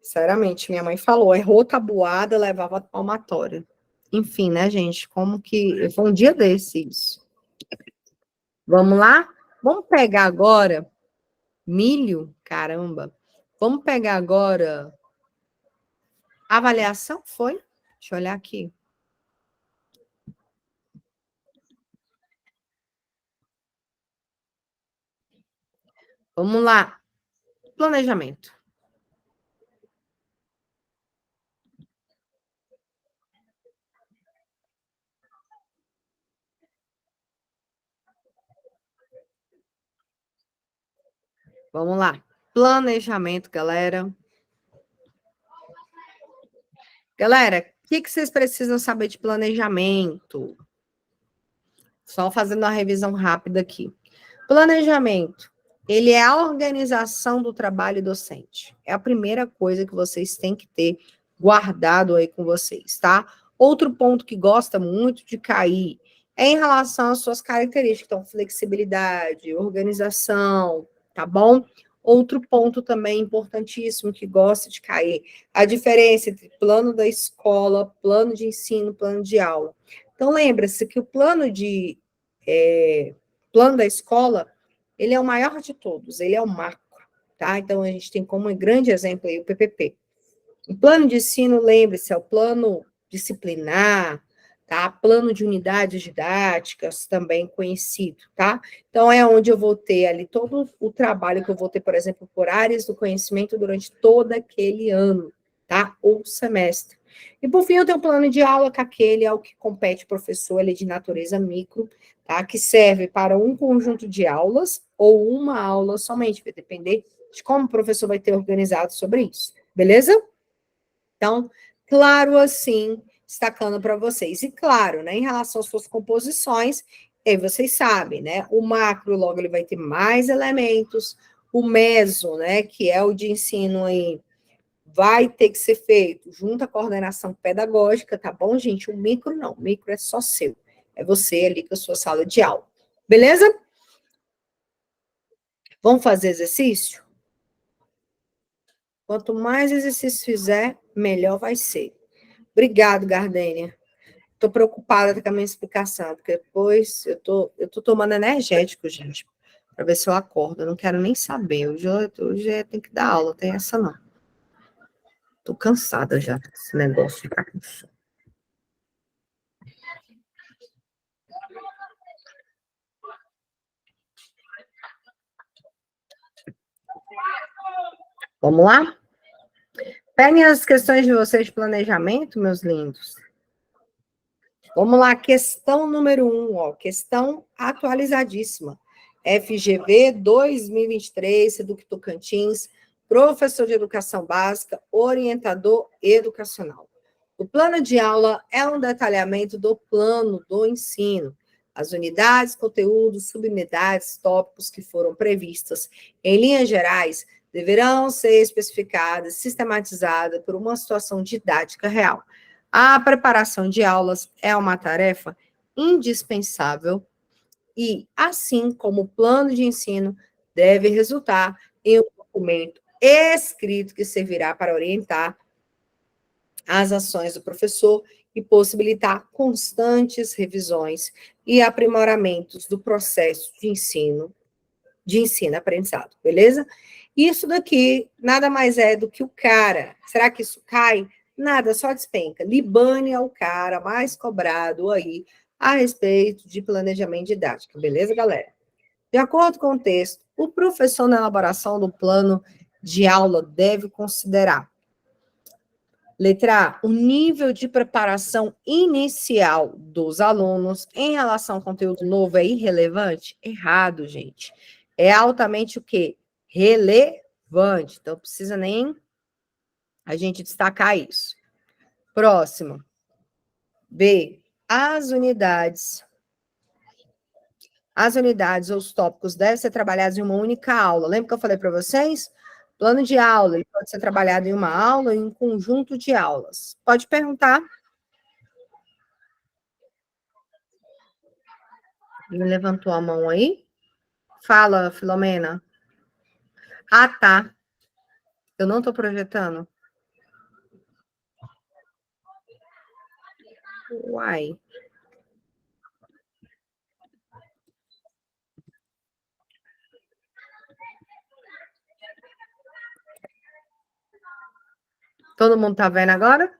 Sinceramente, minha mãe falou, errou tabuada, levava palmatória. Enfim, né, gente? Como que. Foi um dia desse isso. Vamos lá? Vamos pegar agora milho, caramba. Vamos pegar agora avaliação, foi? Deixa eu olhar aqui. Vamos lá. Planejamento. Vamos lá. Planejamento, galera. Galera, o que vocês precisam saber de planejamento? Só fazendo uma revisão rápida aqui. Planejamento, ele é a organização do trabalho docente. É a primeira coisa que vocês têm que ter guardado aí com vocês, tá? Outro ponto que gosta muito de cair é em relação às suas características, então, flexibilidade, organização, tá bom? Outro ponto também importantíssimo que gosta de cair, a diferença entre plano da escola, plano de ensino, plano de aula. Então, lembra-se que o plano da escola, ele é o maior de todos, ele é o marco, tá? Então, a gente tem como um grande exemplo aí o PPP. O plano de ensino, lembre-se, é o plano disciplinar, tá? Plano de unidades didáticas, também conhecido, tá? Então, é onde eu vou ter ali todo o trabalho que eu vou ter, por exemplo, por áreas do conhecimento durante todo aquele ano, tá? Ou semestre. E, por fim, eu tenho um plano de aula, que aquele é o que compete professor, ele é de natureza micro, tá? Que serve para um conjunto de aulas ou uma aula somente, vai depender de como o professor vai ter organizado sobre isso, beleza? Então, claro assim, destacando para vocês. E claro, né, em relação às suas composições, aí vocês sabem, né? O macro, logo, ele vai ter mais elementos. O meso, né, que é o de ensino aí, vai ter que ser feito junto à coordenação pedagógica, tá bom, gente? O micro não, o micro é só seu. É você ali com a sua sala de aula. Beleza? Vamos fazer exercício? Quanto mais exercício fizer, melhor vai ser. Obrigado, Gardênia. Estou preocupada com a minha explicação, porque depois eu tô tomando energético, gente, para ver se eu acordo. Eu não quero nem saber. Hoje tem que dar aula, tem essa não. Estou cansada já desse negócio de ficar com sono. Vamos lá? Peguem as questões de vocês de planejamento, meus lindos. Vamos lá, questão número 1, ó, questão atualizadíssima. FGV 2023, Seduc Tocantins, professor de educação básica, orientador educacional. O plano de aula é um detalhamento do plano do ensino. As unidades, conteúdos, subunidades, tópicos que foram previstas em linhas gerais deverão ser especificadas, sistematizadas por uma situação didática real. A preparação de aulas é uma tarefa indispensável e, assim como o plano de ensino, deve resultar em um documento escrito que servirá para orientar as ações do professor e possibilitar constantes revisões e aprimoramentos do processo de ensino de ensino e aprendizado, beleza? Isso daqui nada mais é do que o cara. Será que isso cai? Nada, só despenca. Libane é o cara mais cobrado aí a respeito de planejamento didático, beleza, galera? De acordo com o texto, o professor na elaboração do plano de aula deve considerar: letra A, o nível de preparação inicial dos alunos em relação ao conteúdo novo é irrelevante? Errado, gente. É altamente o quê? Relevante. Então, precisa nem a gente destacar isso. Próximo. B, as unidades ou os tópicos devem ser trabalhados em uma única aula. Lembra que eu falei para vocês? Plano de aula, ele pode ser trabalhado em uma aula ou em um conjunto de aulas. Pode perguntar. Ele levantou a mão aí. Fala, Filomena. Ah, tá. Eu não estou projetando. Uai. Todo mundo está vendo agora?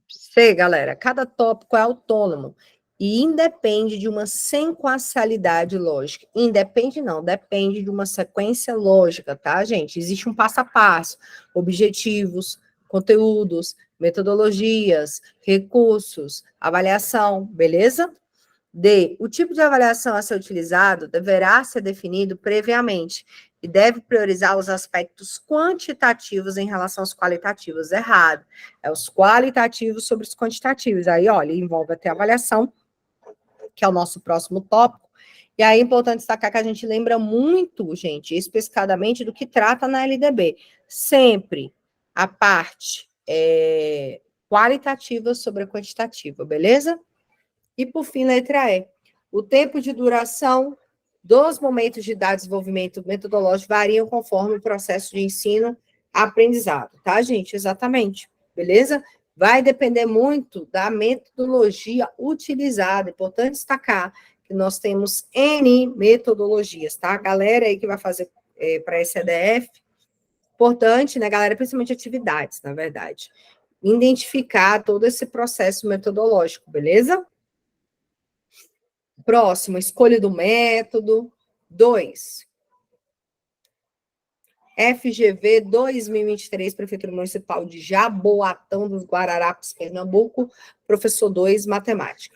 Sei, galera. Cada tópico é autônomo e independe de uma sequencialidade lógica. Independe não, depende de uma sequência lógica, tá, gente? Existe um passo a passo, objetivos, conteúdos, metodologias, recursos, avaliação, beleza? D, o tipo de avaliação a ser utilizado deverá ser definido previamente e deve priorizar os aspectos quantitativos em relação aos qualitativos. Errado. É os qualitativos sobre os quantitativos. Aí, olha, envolve até a avaliação, que é o nosso próximo tópico. E aí é importante destacar que a gente lembra muito, gente, especificadamente do que trata na LDB. Sempre a parte qualitativa sobre a quantitativa, beleza? E, por fim, letra E. O tempo de duração dos momentos de desenvolvimento metodológico variam conforme o processo de ensino-aprendizado, tá, gente? Exatamente, beleza? Vai depender muito da metodologia utilizada. Importante destacar que nós temos N metodologias, tá? Galera aí que vai fazer para esse EDF, importante, né, galera? Principalmente atividades, na verdade. Identificar todo esse processo metodológico, beleza? Próximo, escolha do método. 2. FGV 2023, Prefeitura Municipal de Jaboatão dos Guararapes, Pernambuco, professor 2, matemática.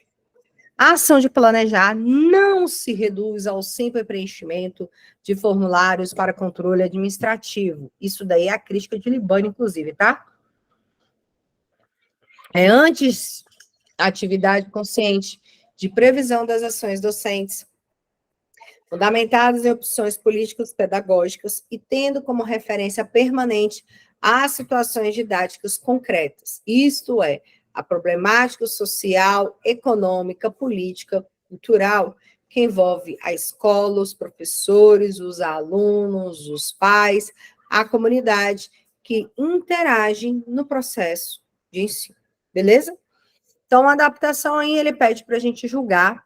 A ação de planejar não se reduz ao simples preenchimento de formulários para controle administrativo. Isso daí é a crítica de Libane, inclusive, tá? É antes a atividade consciente de previsão das ações docentes, fundamentadas em opções políticas pedagógicas e tendo como referência permanente as situações didáticas concretas, isto é, a problemática social, econômica, política, cultural, que envolve a escola, os professores, os alunos, os pais, a comunidade, que interagem no processo de ensino, beleza? Então, a adaptação aí, ele pede para a gente julgar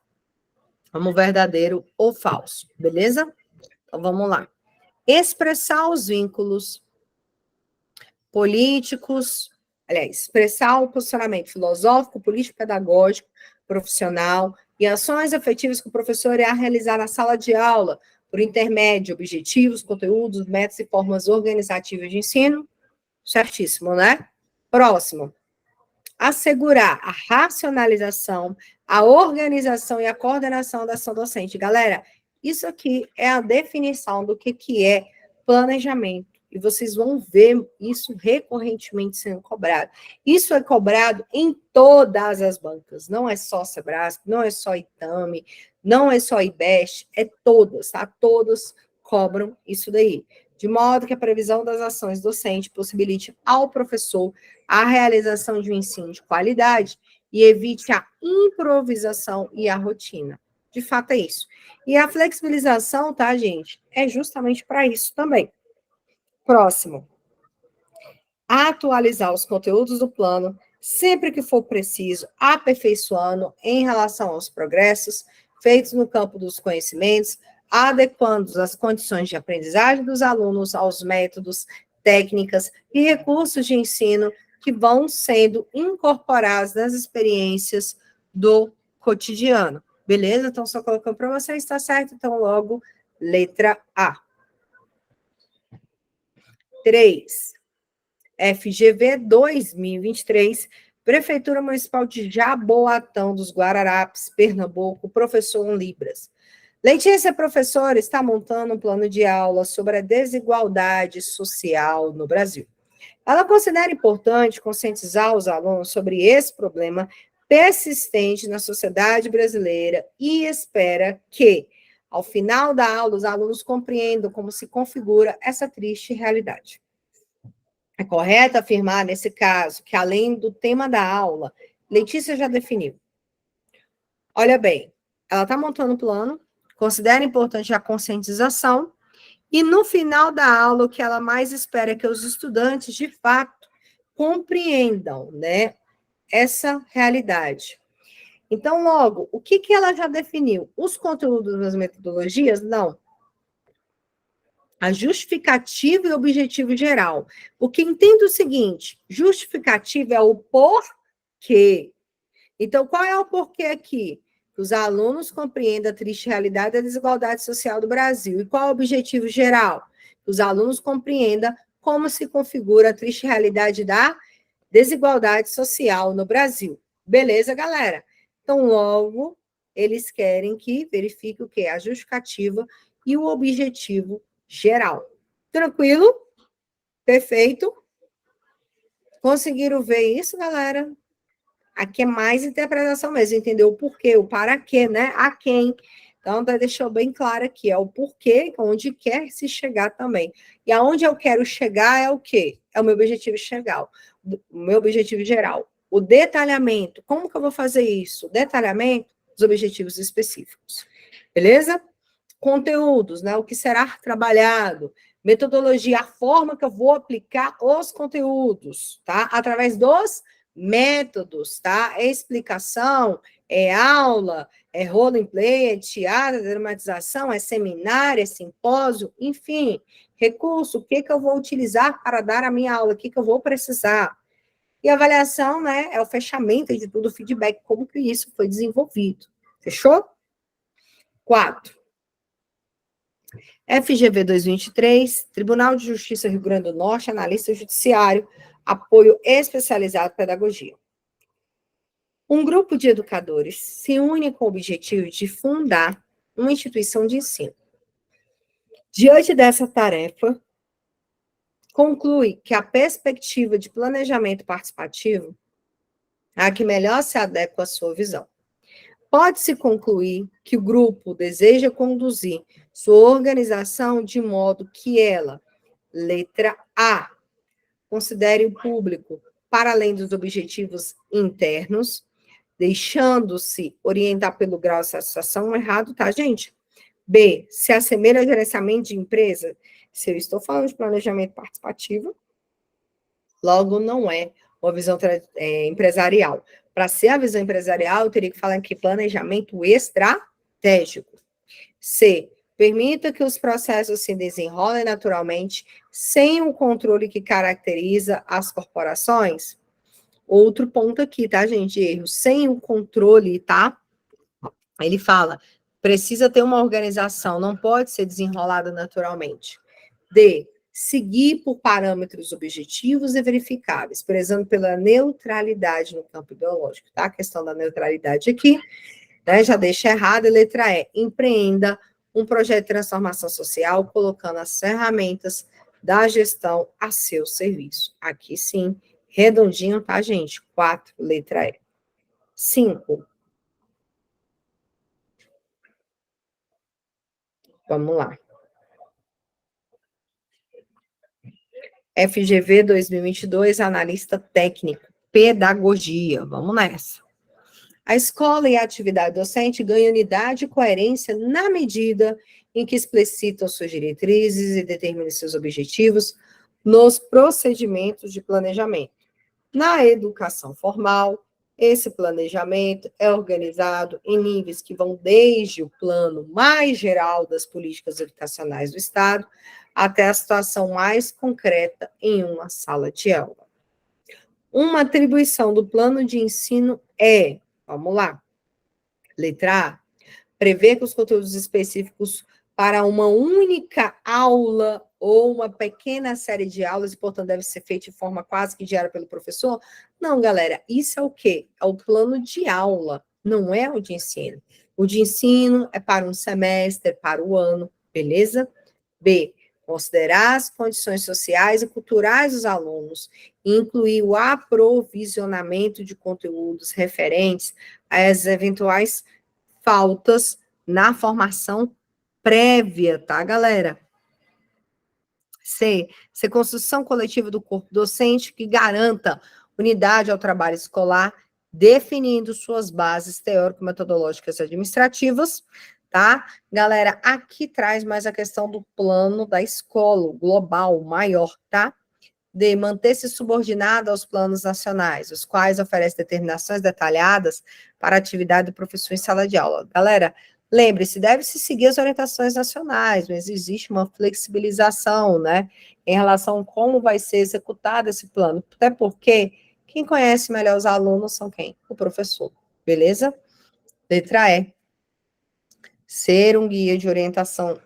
como verdadeiro ou falso, beleza? Então, vamos lá. Expressar os vínculos políticos, aliás, expressar o posicionamento filosófico, político, pedagógico, profissional e ações efetivas que o professor irá realizar na sala de aula, por intermédio de objetivos, conteúdos, métodos e formas organizativas de ensino. Certíssimo, né? Próximo. Assegurar a racionalização, a organização e a coordenação da ação docente. Galera, isso aqui é a definição do que é planejamento. E vocês vão ver isso recorrentemente sendo cobrado. Isso é cobrado em todas as bancas. Não é só Sebrasp, não é só Itame, não é só IBEST, é todas, tá? Todas cobram isso daí. De modo que a previsão das ações docentes possibilite ao professor a realização de um ensino de qualidade e evite a improvisação e a rotina. De fato, é isso. E a flexibilização, tá, gente? É justamente para isso também. Próximo. Atualizar os conteúdos do plano sempre que for preciso, aperfeiçoando em relação aos progressos feitos no campo dos conhecimentos, adequando as condições de aprendizagem dos alunos aos métodos, técnicas e recursos de ensino que vão sendo incorporados nas experiências do cotidiano. Beleza? Então, só colocando para vocês, está certo? Então, logo, letra A. 3. FGV 2023, Prefeitura Municipal de Jaboatão dos Guararapes, Pernambuco, professor Libras. Letícia, professora, está montando um plano de aula sobre a desigualdade social no Brasil. Ela considera importante conscientizar os alunos sobre esse problema persistente na sociedade brasileira e espera que, ao final da aula, os alunos compreendam como se configura essa triste realidade. É correto afirmar, nesse caso, que além do tema da aula, Letícia já definiu. Olha bem, ela está montando um plano, considera importante a conscientização, e no final da aula, o que ela mais espera é que os estudantes, de fato, compreendam, né, essa realidade. Então, logo, o que ela já definiu? Os conteúdos das metodologias? Não. A justificativa e o objetivo geral. Porque entenda o seguinte, justificativa é o porquê. Então, qual é o porquê aqui? Os alunos compreendam a triste realidade da desigualdade social do Brasil. E qual é o objetivo geral? Os alunos compreendam como se configura a triste realidade da desigualdade social no Brasil. Beleza, galera? Então, logo, eles querem que verifique o que é a justificativa e o objetivo geral. Tranquilo? Perfeito? Conseguiram ver isso, galera? Aqui é mais interpretação mesmo, entendeu? O porquê, o para quê, né? A quem. Então, deixou bem claro aqui, é o porquê, onde quer se chegar também. E aonde eu quero chegar é o quê? É o meu objetivo geral. O meu objetivo geral. O detalhamento, como que eu vou fazer isso? O detalhamento, os objetivos específicos. Beleza? Conteúdos, né? O que será trabalhado, metodologia, a forma que eu vou aplicar os conteúdos, tá? Através dos métodos, tá? É explicação, é aula, é role play, é teatro, é dramatização, é seminário, é simpósio, enfim, recurso, o que eu vou utilizar para dar a minha aula, o que eu vou precisar. E avaliação, né, é o fechamento de tudo, o feedback, como que isso foi desenvolvido. Fechou? 4. FGV 2023, Tribunal de Justiça Rio Grande do Norte, analista judiciário, apoio especializado em pedagogia. Um grupo de educadores se une com o objetivo de fundar uma instituição de ensino. Diante dessa tarefa, conclui que a perspectiva de planejamento participativo é a que melhor se adequa à sua visão. Pode-se concluir que o grupo deseja conduzir sua organização de modo que ela, letra A, considere o público para além dos objetivos internos, deixando-se orientar pelo grau de satisfação errado, tá, gente? B, se assemelha ao gerenciamento de empresa. Se eu estou falando de planejamento participativo, logo não é uma visão empresarial. Para ser a visão empresarial, eu teria que falar aqui planejamento estratégico. C, permita que os processos se desenrolem naturalmente, sem o controle que caracteriza as corporações. Outro ponto aqui, tá, gente? Erro. Sem o controle, tá? Ele fala, precisa ter uma organização, não pode ser desenrolada naturalmente. D, seguir por parâmetros objetivos e verificáveis, prezando pela neutralidade no campo ideológico, tá? A questão da neutralidade aqui, né, já deixa errado. Letra E, empreenda um projeto de transformação social, colocando as ferramentas da gestão a seu serviço. Aqui sim, redondinho, tá, gente? 4, letra E. 5. Vamos lá. FGV 2022, analista técnico, pedagogia. Vamos nessa. A escola e a atividade docente ganham unidade e coerência na medida em que explicitam suas diretrizes e determinam seus objetivos nos procedimentos de planejamento. Na educação formal, esse planejamento é organizado em níveis que vão desde o plano mais geral das políticas educacionais do Estado até a situação mais concreta em uma sala de aula. Uma atribuição do plano de ensino é, vamos lá, letra A, prever que os conteúdos específicos para uma única aula ou uma pequena série de aulas, e, portanto, deve ser feito de forma quase que diária pelo professor? Não, galera, isso é o quê? É o plano de aula, não é o de ensino. O de ensino é para um semestre, para o ano, beleza? B, considerar as condições sociais e culturais dos alunos, e incluir o aprovisionamento de conteúdos referentes às eventuais faltas na formação prévia, tá, galera? C, ser construção coletiva do corpo docente que garanta unidade ao trabalho escolar, definindo suas bases teórico-metodológicas e administrativas, tá? Galera, aqui traz mais a questão do plano da escola, o global, maior, tá? De manter-se subordinado aos planos nacionais, os quais oferecem determinações detalhadas para a atividade do professor em sala de aula. Galera, lembre-se, deve-se seguir as orientações nacionais, mas existe uma flexibilização, né, em relação a como vai ser executado esse plano, até porque quem conhece melhor os alunos são quem? O professor, beleza? Letra E. Ser um guia de orientação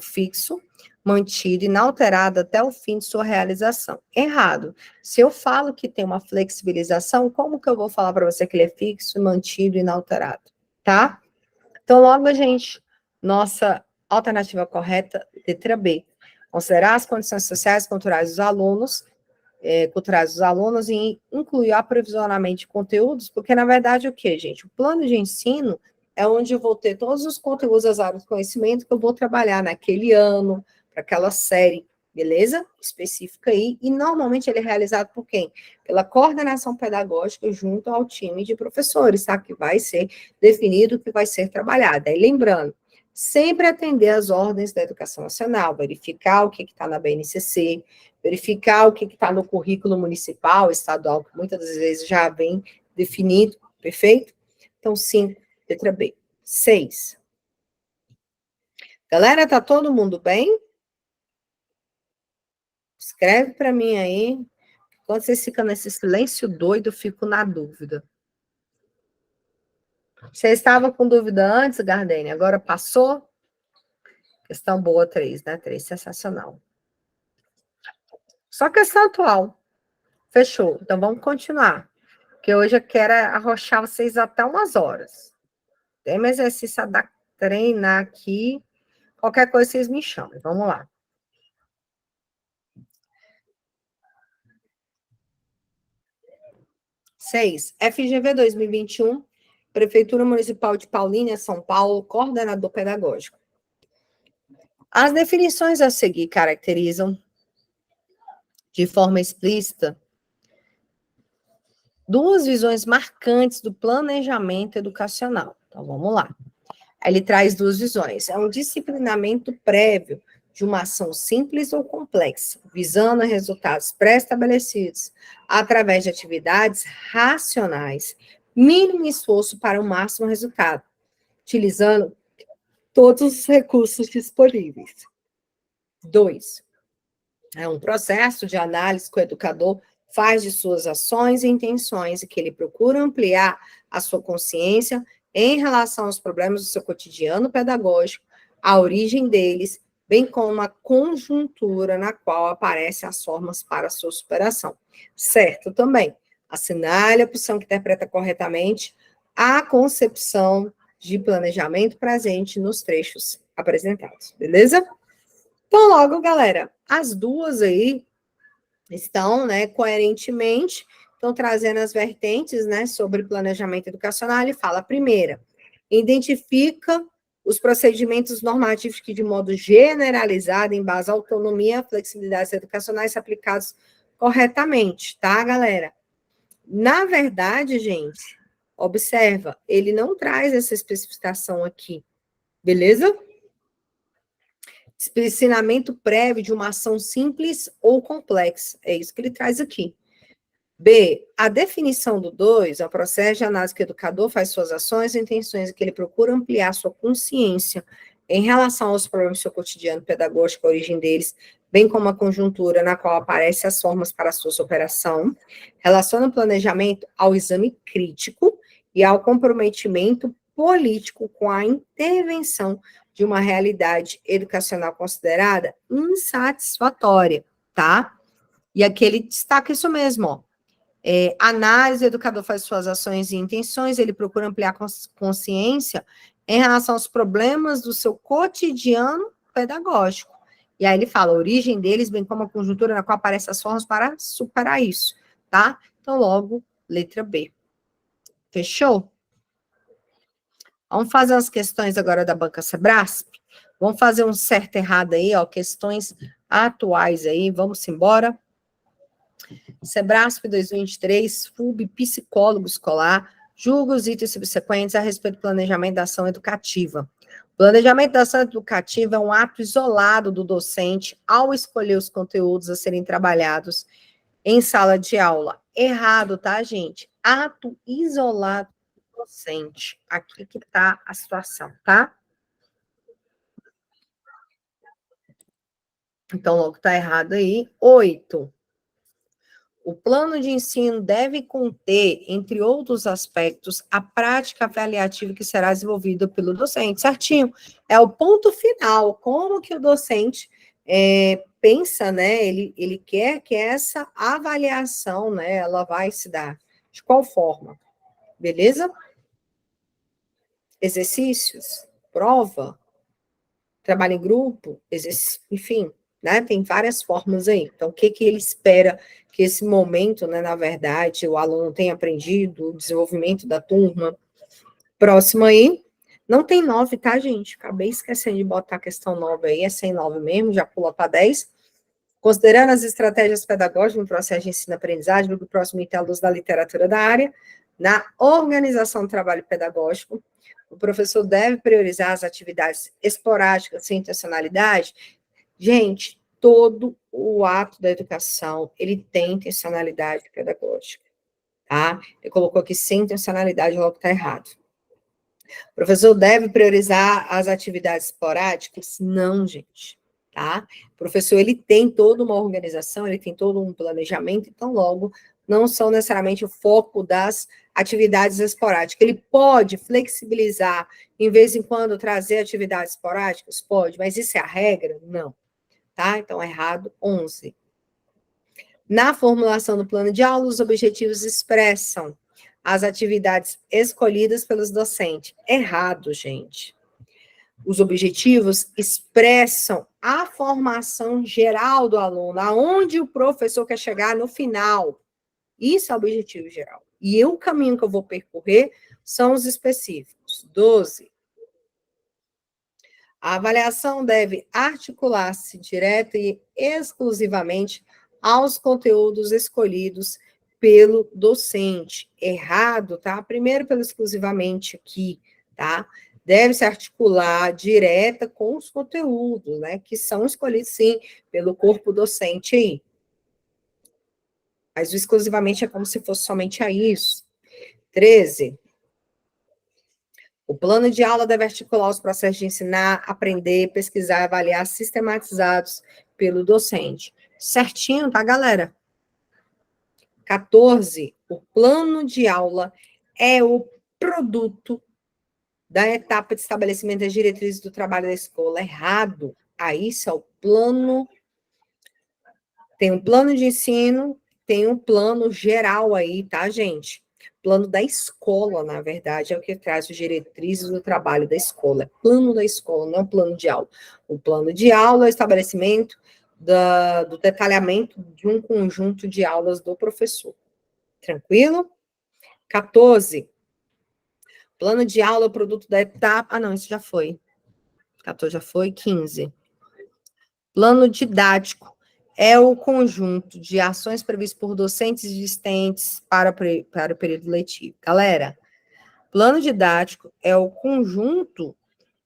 fixo, mantido, inalterado até o fim de sua realização. Errado. Se eu falo que tem uma flexibilização, como que eu vou falar para você que ele é fixo, mantido, inalterado? Tá? Então, logo, gente, nossa alternativa correta, letra B. Considerar as condições sociais e culturais dos alunos, e incluir o aprovisionamento de conteúdos, porque, na verdade, o que, gente? O plano de ensino é onde eu vou ter todos os conteúdos das áreas de conhecimento que eu vou trabalhar naquele ano, para aquela série, beleza? Específica aí, e normalmente ele é realizado por quem? Pela coordenação pedagógica junto ao time de professores, tá? Que vai ser definido o que vai ser trabalhado. Aí, lembrando, sempre atender às ordens da Educação Nacional, verificar o que está na BNCC, verificar o que está no currículo municipal, estadual, que muitas das vezes já vem definido, perfeito? Então, 5, letra B. 6. Galera, tá todo mundo bem? Escreve para mim aí. Quando vocês ficam nesse silêncio doido, eu fico na dúvida. Você estava com dúvida antes, Gardene? Agora passou? Questão boa, 3, né? 3, sensacional. Só questão atual. Fechou. Então, vamos continuar. Porque hoje eu quero arrochar vocês até umas horas. Tem um exercício a treinar aqui. Qualquer coisa, vocês me chamam. Vamos lá. Seis, FGV 2021, Prefeitura Municipal de Paulínia, São Paulo, coordenador pedagógico. As definições a seguir caracterizam, de forma explícita, duas visões marcantes do planejamento educacional. Então, vamos lá. Ele traz duas visões. É um disciplinamento prévio de uma ação simples ou complexa, visando resultados pré-estabelecidos, através de atividades racionais, mínimo esforço para o máximo resultado, utilizando todos os recursos disponíveis. 2. É um processo de análise que o educador faz de suas ações e intenções e que ele procura ampliar a sua consciência em relação aos problemas do seu cotidiano pedagógico, a origem deles, bem como a conjuntura na qual aparecem as formas para a sua superação. Certo também. Assinale a opção que interpreta corretamente a concepção de planejamento presente nos trechos apresentados, beleza? Então, logo, galera, as duas aí estão, né, coerentemente, estão trazendo as vertentes, né, sobre planejamento educacional. Ele fala, primeira, identifica os procedimentos normativos que, de modo generalizado, em base à autonomia e flexibilidade educacionais, são aplicados corretamente, tá, galera? Na verdade, gente, observa, ele não traz essa especificação aqui, beleza? Ensinamento prévio de uma ação simples ou complexa. É isso que ele traz aqui. B, a definição do 2 é o processo de análise que o educador faz suas ações e intenções e que ele procura ampliar sua consciência em relação aos problemas do seu cotidiano pedagógico, a origem deles, bem como a conjuntura na qual aparecem as formas para a sua superação. Relaciona o planejamento ao exame crítico e ao comprometimento político com a intervenção de uma realidade educacional considerada insatisfatória, tá? E aqui ele destaca isso mesmo, ó. Análise, o educador faz suas ações e intenções, ele procura ampliar consciência em relação aos problemas do seu cotidiano pedagógico. E aí ele fala, a origem deles, bem como a conjuntura na qual aparecem as formas para superar isso, tá? Então, logo, letra B. Fechou? Vamos fazer as questões agora da Banca Sebrasp? Vamos fazer um certo e errado aí, ó, questões atuais aí, vamos embora. Sebrasp 2023, FUB, psicólogo escolar, julga os itens subsequentes a respeito do planejamento da ação educativa. O planejamento da ação educativa é um ato isolado do docente ao escolher os conteúdos a serem trabalhados em sala de aula. Errado, tá, gente? Ato isolado do docente. Aqui que tá a situação, tá? Então, logo tá errado aí. 8. O plano de ensino deve conter, entre outros aspectos, a prática avaliativa que será desenvolvida pelo docente, certinho? É o ponto final, como que o docente pensa, né? Ele quer que essa avaliação, né, ela vai se dar. De qual forma? Beleza? Exercícios, prova, trabalho em grupo, enfim, né? Tem várias formas aí. Então, o que ele espera que esse momento, né, na verdade, o aluno tenha aprendido, o desenvolvimento da turma. Próximo aí. Não tem 9, tá, gente? Acabei esquecendo de botar a questão 9 aí, é sem 9 mesmo, já pula para 10. Considerando as estratégias pedagógicas no processo de ensino-aprendizagem, o próximo item é a luz da literatura da área, na organização do trabalho pedagógico, o professor deve priorizar as atividades esporádicas sem intencionalidade. Gente, todo o ato da educação, ele tem intencionalidade pedagógica, tá? Ele colocou aqui sem intencionalidade, logo está errado. O professor deve priorizar as atividades esporádicas? Não, gente, tá? O professor, ele tem toda uma organização, ele tem todo um planejamento, então, logo, não são necessariamente o foco das atividades esporádicas. Ele pode flexibilizar, em vez em quando, trazer atividades esporádicas? Pode, mas isso é a regra? Não. Tá? Então, errado, 11. Na formulação do plano de aula, os objetivos expressam as atividades escolhidas pelos docentes. Errado, gente. Os objetivos expressam a formação geral do aluno, aonde o professor quer chegar no final. Isso é o objetivo geral. E o caminho que eu vou percorrer são os específicos. 12. A avaliação deve articular-se direta e exclusivamente aos conteúdos escolhidos pelo docente. Errado, tá? Primeiro pelo exclusivamente aqui, tá? Deve se articular direta com os conteúdos, né? Que são escolhidos, sim, pelo corpo docente aí. Mas o exclusivamente é como se fosse somente a isso. 13. O plano de aula deve articular os processos de ensinar, aprender, pesquisar e avaliar sistematizados pelo docente. Certinho, tá, galera? 14. O plano de aula é o produto da etapa de estabelecimento das diretrizes do trabalho da escola. Errado. Aí isso é o plano. Tem um plano de ensino, tem um plano geral aí, tá, gente? Plano da escola, na verdade, é o que traz as diretrizes do trabalho da escola. É plano da escola, não plano de aula. O plano de aula é o estabelecimento do detalhamento de um conjunto de aulas do professor. Tranquilo? 14. Plano de aula é o produto da etapa... Ah, não, isso já foi. 14 já foi. 15. Plano didático é o conjunto de ações previstas por docentes existentes para o período letivo. Galera, plano didático é o conjunto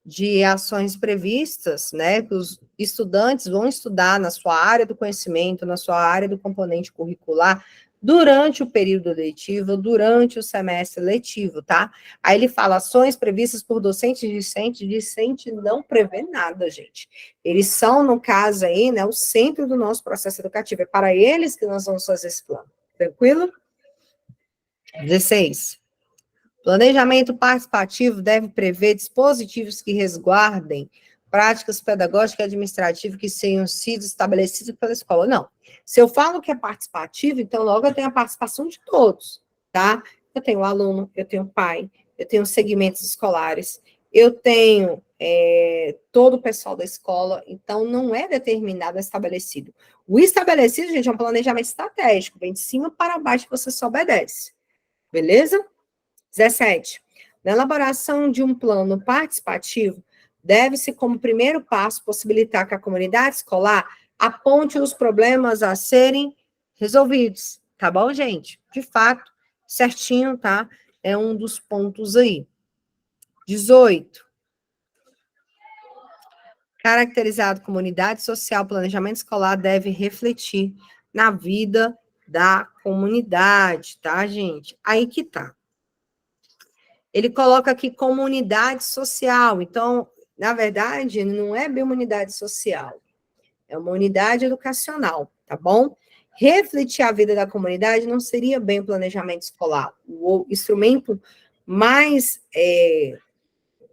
de ações previstas, né, que os estudantes vão estudar na sua área do conhecimento, na sua área do componente curricular, durante o período letivo, durante o semestre letivo, tá? Aí ele fala ações previstas por docente e discente não prevê nada, gente. Eles são, no caso aí, né, o centro do nosso processo educativo. É para eles que nós vamos fazer esse plano. Tranquilo? 16. Planejamento participativo deve prever dispositivos que resguardem práticas pedagógicas e administrativas que tenham sido estabelecidas pela escola. Não. Se eu falo que é participativo, então logo eu tenho a participação de todos, tá? Eu tenho o aluno, eu tenho o pai, eu tenho segmentos escolares, eu tenho todo o pessoal da escola, então não é determinado, é estabelecido. O estabelecido, gente, é um planejamento estratégico, vem de cima para baixo, você só obedece. Beleza? 17. Na elaboração de um plano participativo, deve-se, como primeiro passo, possibilitar que a comunidade escolar aponte os problemas a serem resolvidos. Tá bom, gente? De fato, certinho, tá? É um dos pontos aí. 18. Caracterizado comunidade social, planejamento escolar deve refletir na vida da comunidade, tá, gente? Aí que tá. Ele coloca aqui comunidade social. Então, na verdade, não é bem uma unidade social, é uma unidade educacional, tá bom? Refletir a vida da comunidade não seria bem o planejamento escolar. O instrumento mais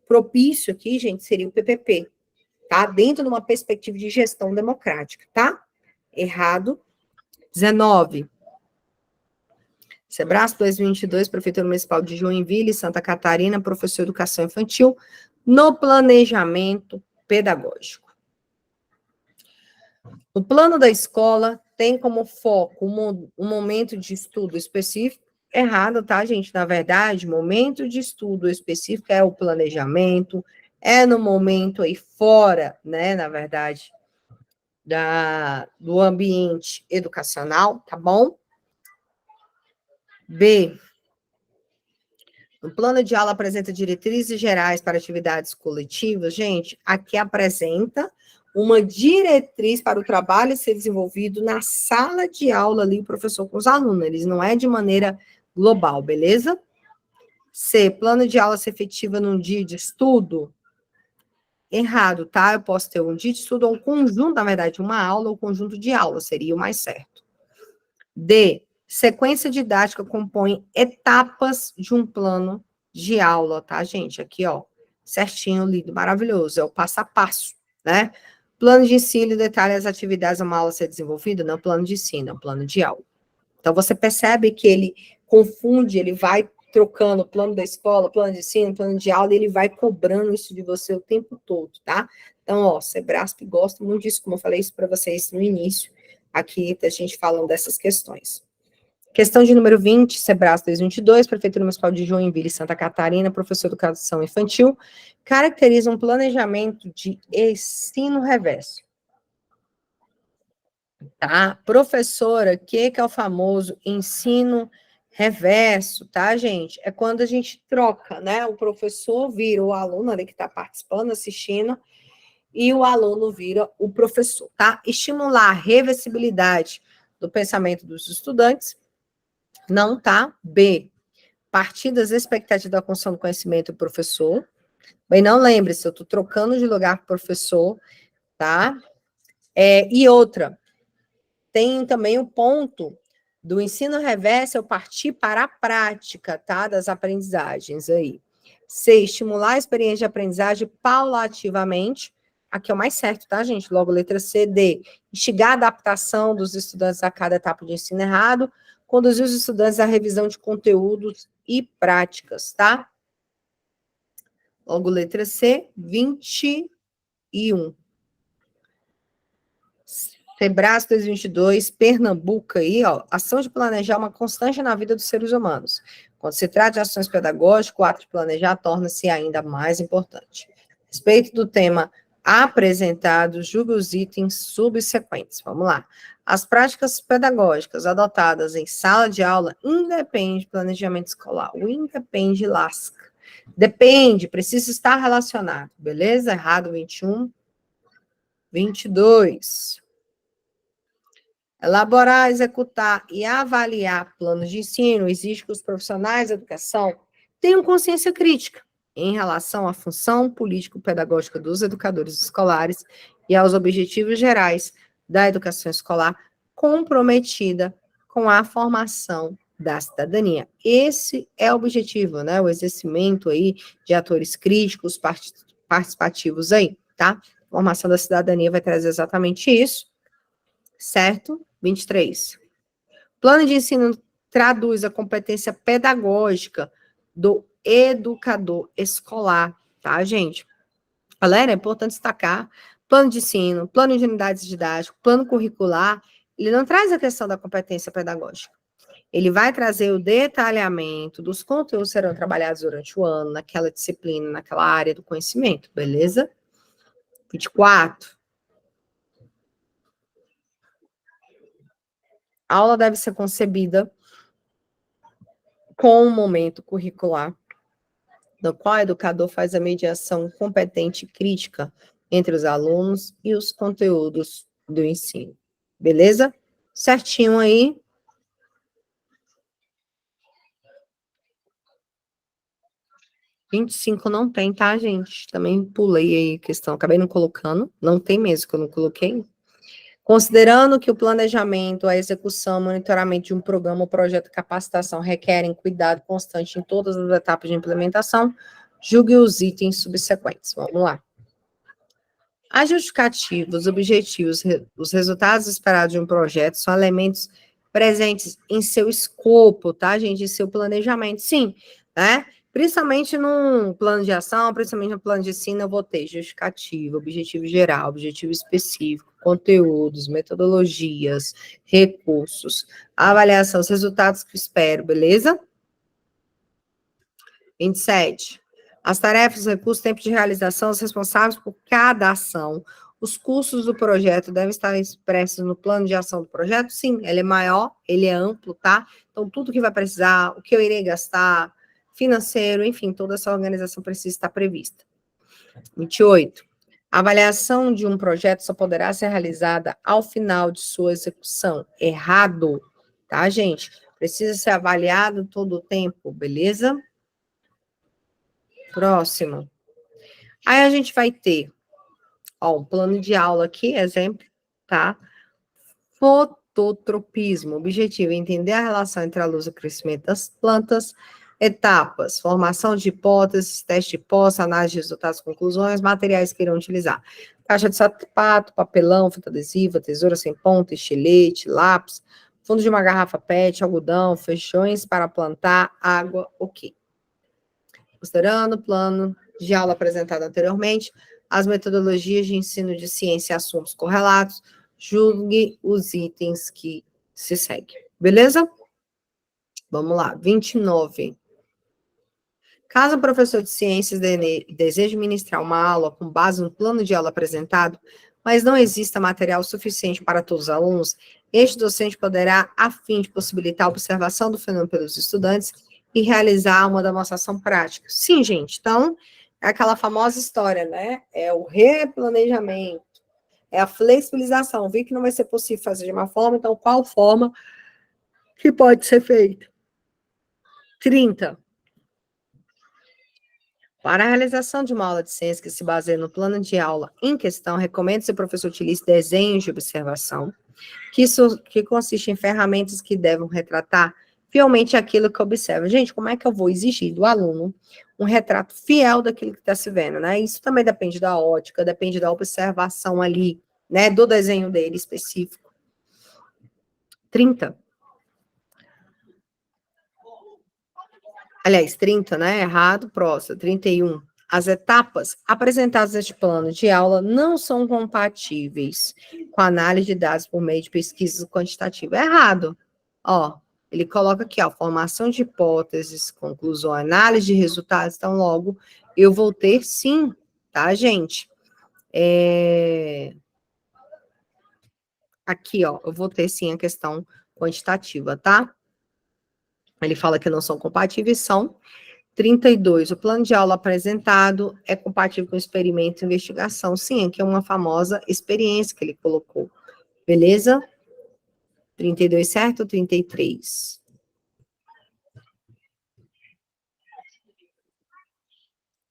propício aqui, gente, seria o PPP, tá? Dentro de uma perspectiva de gestão democrática, tá? Errado. 19. Sebrae 2022, Prefeitura Municipal de Joinville, Santa Catarina, professor de educação infantil, no planejamento pedagógico. O plano da escola tem como foco um momento de estudo específico. Errado, tá, gente? Na verdade, momento de estudo específico é o planejamento, é no momento aí fora, né, na verdade, do ambiente educacional, tá bom? B. O plano de aula apresenta diretrizes gerais para atividades coletivas. Gente, aqui apresenta uma diretriz para o trabalho ser desenvolvido na sala de aula ali, o professor com os alunos. Eles não é de maneira global, beleza? C. Plano de aula ser efetiva num dia de estudo. Errado, tá? Eu posso ter um dia de estudo ou um conjunto, na verdade, uma aula ou conjunto de aulas, seria o mais certo. D. Sequência didática compõe etapas de um plano de aula, tá, gente? Aqui, ó, certinho, lido, maravilhoso, é o passo a passo, né? Plano de ensino detalha as atividades a uma aula a ser desenvolvida, não plano de ensino, é um plano de aula. Então, você percebe que ele confunde, ele vai trocando plano da escola, plano de ensino, plano de aula, e ele vai cobrando isso de você o tempo todo, tá? Então, ó, Sebrasp gosta muito disso, como eu falei isso para vocês no início, aqui, a gente falando dessas questões. Questão de número 20, Sebrasp 2022, Prefeitura Municipal de Joinville, Santa Catarina, professor de educação infantil, caracteriza um planejamento de ensino reverso. Tá? Professora, o que é o famoso ensino reverso, tá, gente? É quando a gente troca, né? O professor vira o aluno ali que está participando, assistindo, e o aluno vira o professor, tá? Estimular a reversibilidade do pensamento dos estudantes. Não tá. B. Partir das expectativas da construção do conhecimento do professor. Bem, não lembre-se, eu estou trocando de lugar com o professor, tá? E outra, tem também o ponto do ensino reverso, eu partir para a prática, tá? Das aprendizagens aí. C. Estimular a experiência de aprendizagem paulativamente. Aqui é o mais certo, tá, gente? Logo, letra C. D. Instigar a adaptação dos estudantes a cada etapa de ensino errado. Conduzir os estudantes à revisão de conteúdos e práticas, tá? Logo, letra C, 21. Sebrasp 2022, Pernambuco aí, ó, ação de planejar uma constante na vida dos seres humanos. Quando se trata de ações pedagógicas, o ato de planejar torna-se ainda mais importante. A respeito do tema apresentado, julgue os itens subsequentes. Vamos lá. As práticas pedagógicas adotadas em sala de aula independem de planejamento escolar. O independe lasca. Depende, precisa estar relacionado. Beleza? Errado, 21. 22. Elaborar, executar e avaliar planos de ensino exige que os profissionais da educação tenham consciência crítica em relação à função político-pedagógica dos educadores escolares e aos objetivos gerais da educação escolar comprometida com a formação da cidadania. Esse é o objetivo, né? O exercimento aí de atores críticos, participativos aí, tá? A formação da cidadania vai trazer exatamente isso, certo? 23. Plano de ensino traduz a competência pedagógica do educador escolar, tá, gente? Galera, é importante destacar, plano de ensino, plano de unidades didáticas, plano curricular, ele não traz a questão da competência pedagógica. Ele vai trazer o detalhamento dos conteúdos que serão trabalhados durante o ano, naquela disciplina, naquela área do conhecimento, beleza? 24. A aula deve ser concebida com um momento curricular, no qual o educador faz a mediação competente e crítica entre os alunos e os conteúdos do ensino. Beleza? Certinho aí. – 25 não tem, tá, gente? Também pulei aí a questão, acabei não colocando. Não tem mesmo, que eu não coloquei. Considerando que o planejamento, a execução, o monitoramento de um programa ou projeto de capacitação requerem cuidado constante em todas as etapas de implementação, julgue os itens subsequentes. Vamos lá. A justificativa, os objetivos, os resultados esperados de um projeto são elementos presentes em seu escopo, tá, gente? Em seu planejamento, sim, né? Principalmente num plano de ação, principalmente no plano de ensino, eu vou ter justificativa, objetivo geral, objetivo específico, conteúdos, metodologias, recursos, avaliação, os resultados que espero, beleza? 27. As tarefas, recursos, tempo de realização, os responsáveis por cada ação. Os custos do projeto devem estar expressos no plano de ação do projeto? Sim, ele é maior, ele é amplo, tá? Então, tudo que vai precisar, o que eu irei gastar, financeiro, enfim, toda essa organização precisa estar prevista. 28. A avaliação de um projeto só poderá ser realizada ao final de sua execução. Errado, tá, gente? Precisa ser avaliado todo o tempo, beleza? Próximo. Aí a gente vai ter, ó, um plano de aula aqui, exemplo, tá? Fototropismo. Objetivo: entender a relação entre a luz e o crescimento das plantas. Etapas: formação de hipóteses, teste de hipótese, análise de resultados, conclusões, materiais que irão utilizar. Caixa de sapato, papelão, fita adesiva, tesoura sem ponta, estilete, lápis, fundo de uma garrafa PET, algodão, feijões para plantar, água, ok. Considerando o plano de aula apresentado anteriormente, as metodologias de ensino de ciência e assuntos correlatos, julgue os itens que se seguem. Beleza? Vamos lá, 29. Caso o professor de ciências deseje ministrar uma aula com base no plano de aula apresentado, mas não exista material suficiente para todos os alunos, este docente poderá, a fim de possibilitar a observação do fenômeno pelos estudantes, e realizar uma demonstração prática. Sim, gente, então, é aquela famosa história, né? É o replanejamento, é a flexibilização. Vi que não vai ser possível fazer de uma forma, então qual forma que pode ser feita? 30. Para a realização de uma aula de ciência que se baseie no plano de aula em questão, recomendo que o professor utilize desenhos de observação, que consiste em ferramentas que devem retratar fielmente aquilo que observa. Gente, como é que eu vou exigir do aluno um retrato fiel daquilo que está se vendo, né? Isso também depende da ótica, depende da observação ali, né, do desenho dele específico. 30. Aliás, 30, né? Errado, próximo. 31. As etapas apresentadas neste plano de aula não são compatíveis com a análise de dados por meio de pesquisas quantitativas. Errado. Ó, ele coloca aqui, ó, formação de hipóteses, conclusão, análise de resultados. Então, logo, eu vou ter sim, tá, gente? Aqui, ó, eu vou ter sim a questão quantitativa, tá? Ele fala que não são compatíveis, são. 32. O plano de aula apresentado é compatível com experimento e investigação. Sim, aqui é uma famosa experiência que ele colocou. Beleza? 32 certo ou 33?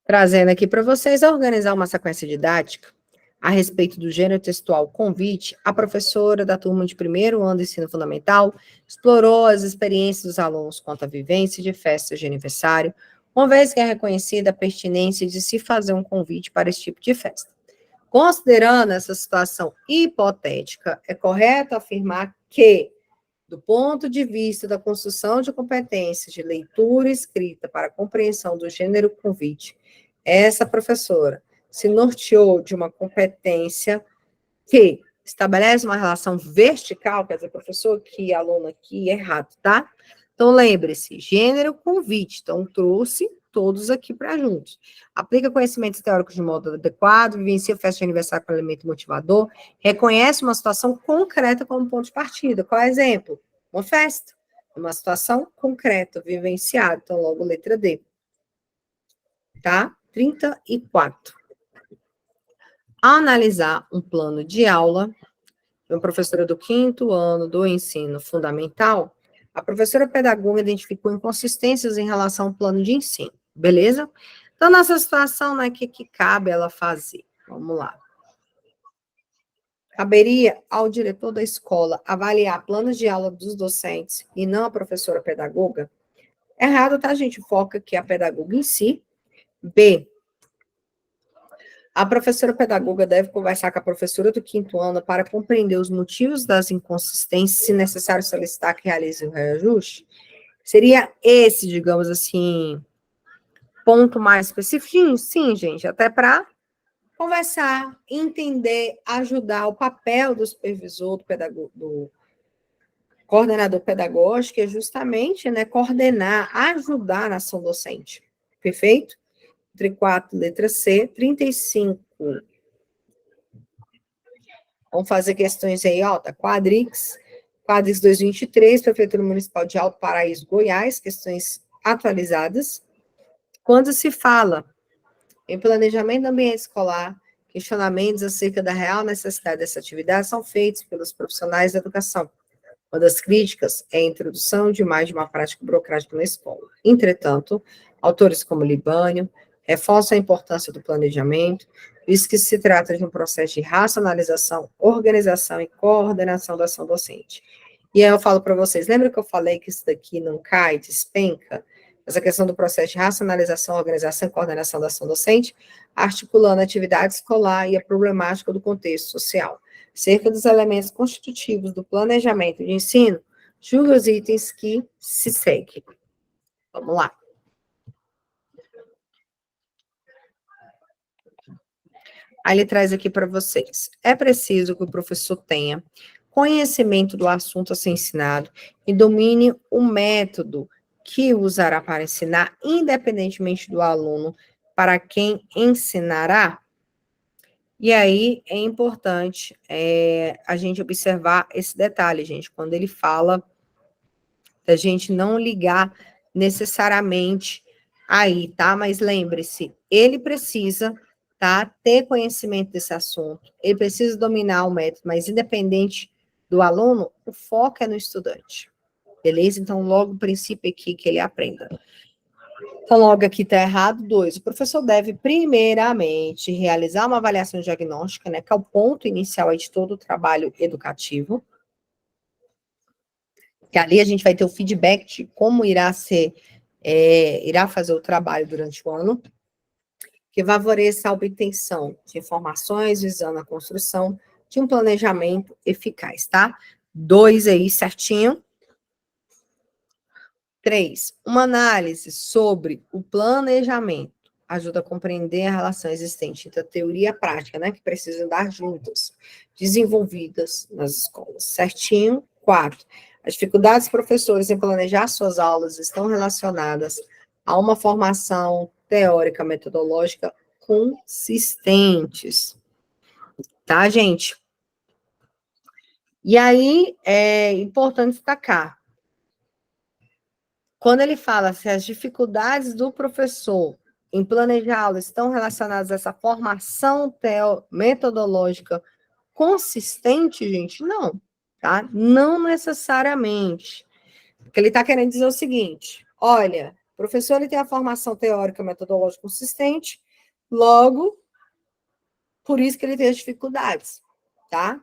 Trazendo aqui para vocês organizar uma sequência didática a respeito do gênero textual convite, a professora da turma de primeiro ano do ensino fundamental explorou as experiências dos alunos quanto à vivência de festas de aniversário, uma vez que é reconhecida a pertinência de se fazer um convite para esse tipo de festa. Considerando essa situação hipotética, é correto afirmar que, do ponto de vista da construção de competências de leitura e escrita para a compreensão do gênero convite, essa professora se norteou de uma competência que estabelece uma relação vertical, quer dizer, professor aqui, aluno aqui, errado, tá? Então, lembre-se, gênero convite, então trouxe todos aqui para juntos. Aplica conhecimentos teóricos de modo adequado, vivencia festa de aniversário com elemento motivador, reconhece uma situação concreta como ponto de partida. Qual é o exemplo? Uma festa, uma situação concreta, vivenciada. Então, logo, letra D. Tá? 34. Ao analisar um plano de aula, de uma professora do 5º ano do ensino fundamental, a professora pedagoga identificou inconsistências em relação ao plano de ensino, beleza? Então, nessa situação, né, o que cabe ela fazer? Vamos lá. Caberia ao diretor da escola avaliar planos de aula dos docentes e não a professora pedagoga? Errado, tá, gente? Foca aqui a pedagoga em si. B. A professora pedagoga deve conversar com a professora do 5º ano para compreender os motivos das inconsistências, se necessário solicitar que realize o reajuste. Seria esse, digamos assim, ponto mais específico? Sim, gente, até para conversar, entender, ajudar o papel do supervisor, do coordenador pedagógico, que é justamente, né, coordenar, ajudar na ação docente. Perfeito? 34, letra C, 35. Vamos fazer questões aí, ó, tá? Quadrix 2023, Prefeitura Municipal de Alto Paraíso, Goiás, questões atualizadas. Quando se fala em planejamento do ambiente escolar, questionamentos acerca da real necessidade dessa atividade são feitos pelos profissionais da educação. Uma das críticas é a introdução de mais de uma prática burocrática na escola. Entretanto, autores como Libânio reforçam a importância do planejamento, visto que se trata de um processo de racionalização, organização e coordenação da ação docente. E aí eu falo para vocês, lembra que eu falei que isso daqui não cai, despenca? Essa questão do processo de racionalização, organização e coordenação da ação docente, articulando a atividade escolar e a problemática do contexto social. Cerca dos elementos constitutivos do planejamento de ensino, julgue os itens que se seguem. Vamos lá. Aí ele traz aqui para vocês. É preciso que o professor tenha conhecimento do assunto a ser ensinado e domine o método que usará para ensinar, independentemente do aluno para quem ensinará. E aí é importante a gente observar esse detalhe, gente, quando ele fala da gente não ligar necessariamente aí, tá? Mas lembre-se, ele precisa, tá, ter conhecimento desse assunto, ele precisa dominar o método, mas independente do aluno, o foco é no estudante, beleza? Então, logo o princípio aqui que ele aprenda. Então, logo aqui está errado. 2, o professor deve, primeiramente, realizar uma avaliação diagnóstica, né, que é o ponto inicial aí de todo o trabalho educativo, que ali a gente vai ter o feedback de como irá fazer o trabalho durante o ano, que favoreça a obtenção de informações visando a construção de um planejamento eficaz, tá? 2 aí, certinho. 3, uma análise sobre o planejamento ajuda a compreender a relação existente entre a teoria e a prática, né, que precisam andar juntas, desenvolvidas nas escolas. Certinho. 4, as dificuldades dos professores em planejar suas aulas estão relacionadas a uma formação teórica metodológica consistentes. Tá, gente? E aí, é importante destacar, quando ele fala se as dificuldades do professor em planejá-lo estão relacionadas a essa formação metodológica consistente, gente, não. tá? Não necessariamente. Porque ele está querendo dizer o seguinte, olha, o professor ele tem a formação teórica metodológica consistente, logo, por isso que ele tem as dificuldades, tá?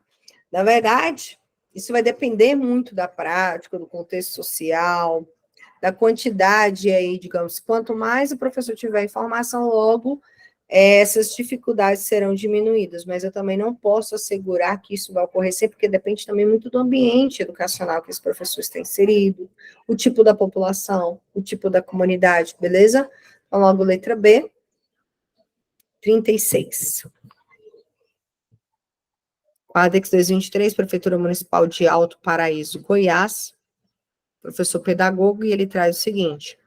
Na verdade, isso vai depender muito da prática, do contexto social, da quantidade aí, digamos, quanto mais o professor tiver informação, logo essas dificuldades serão diminuídas, mas eu também não posso assegurar que isso vai ocorrer sempre, porque depende também muito do ambiente educacional que esse professor está inserido, o tipo da população, o tipo da comunidade, beleza? Então, logo, letra B, 36. Quadrex 223, Prefeitura Municipal de Alto Paraíso, Goiás, professor pedagogo, e ele traz o seguinte: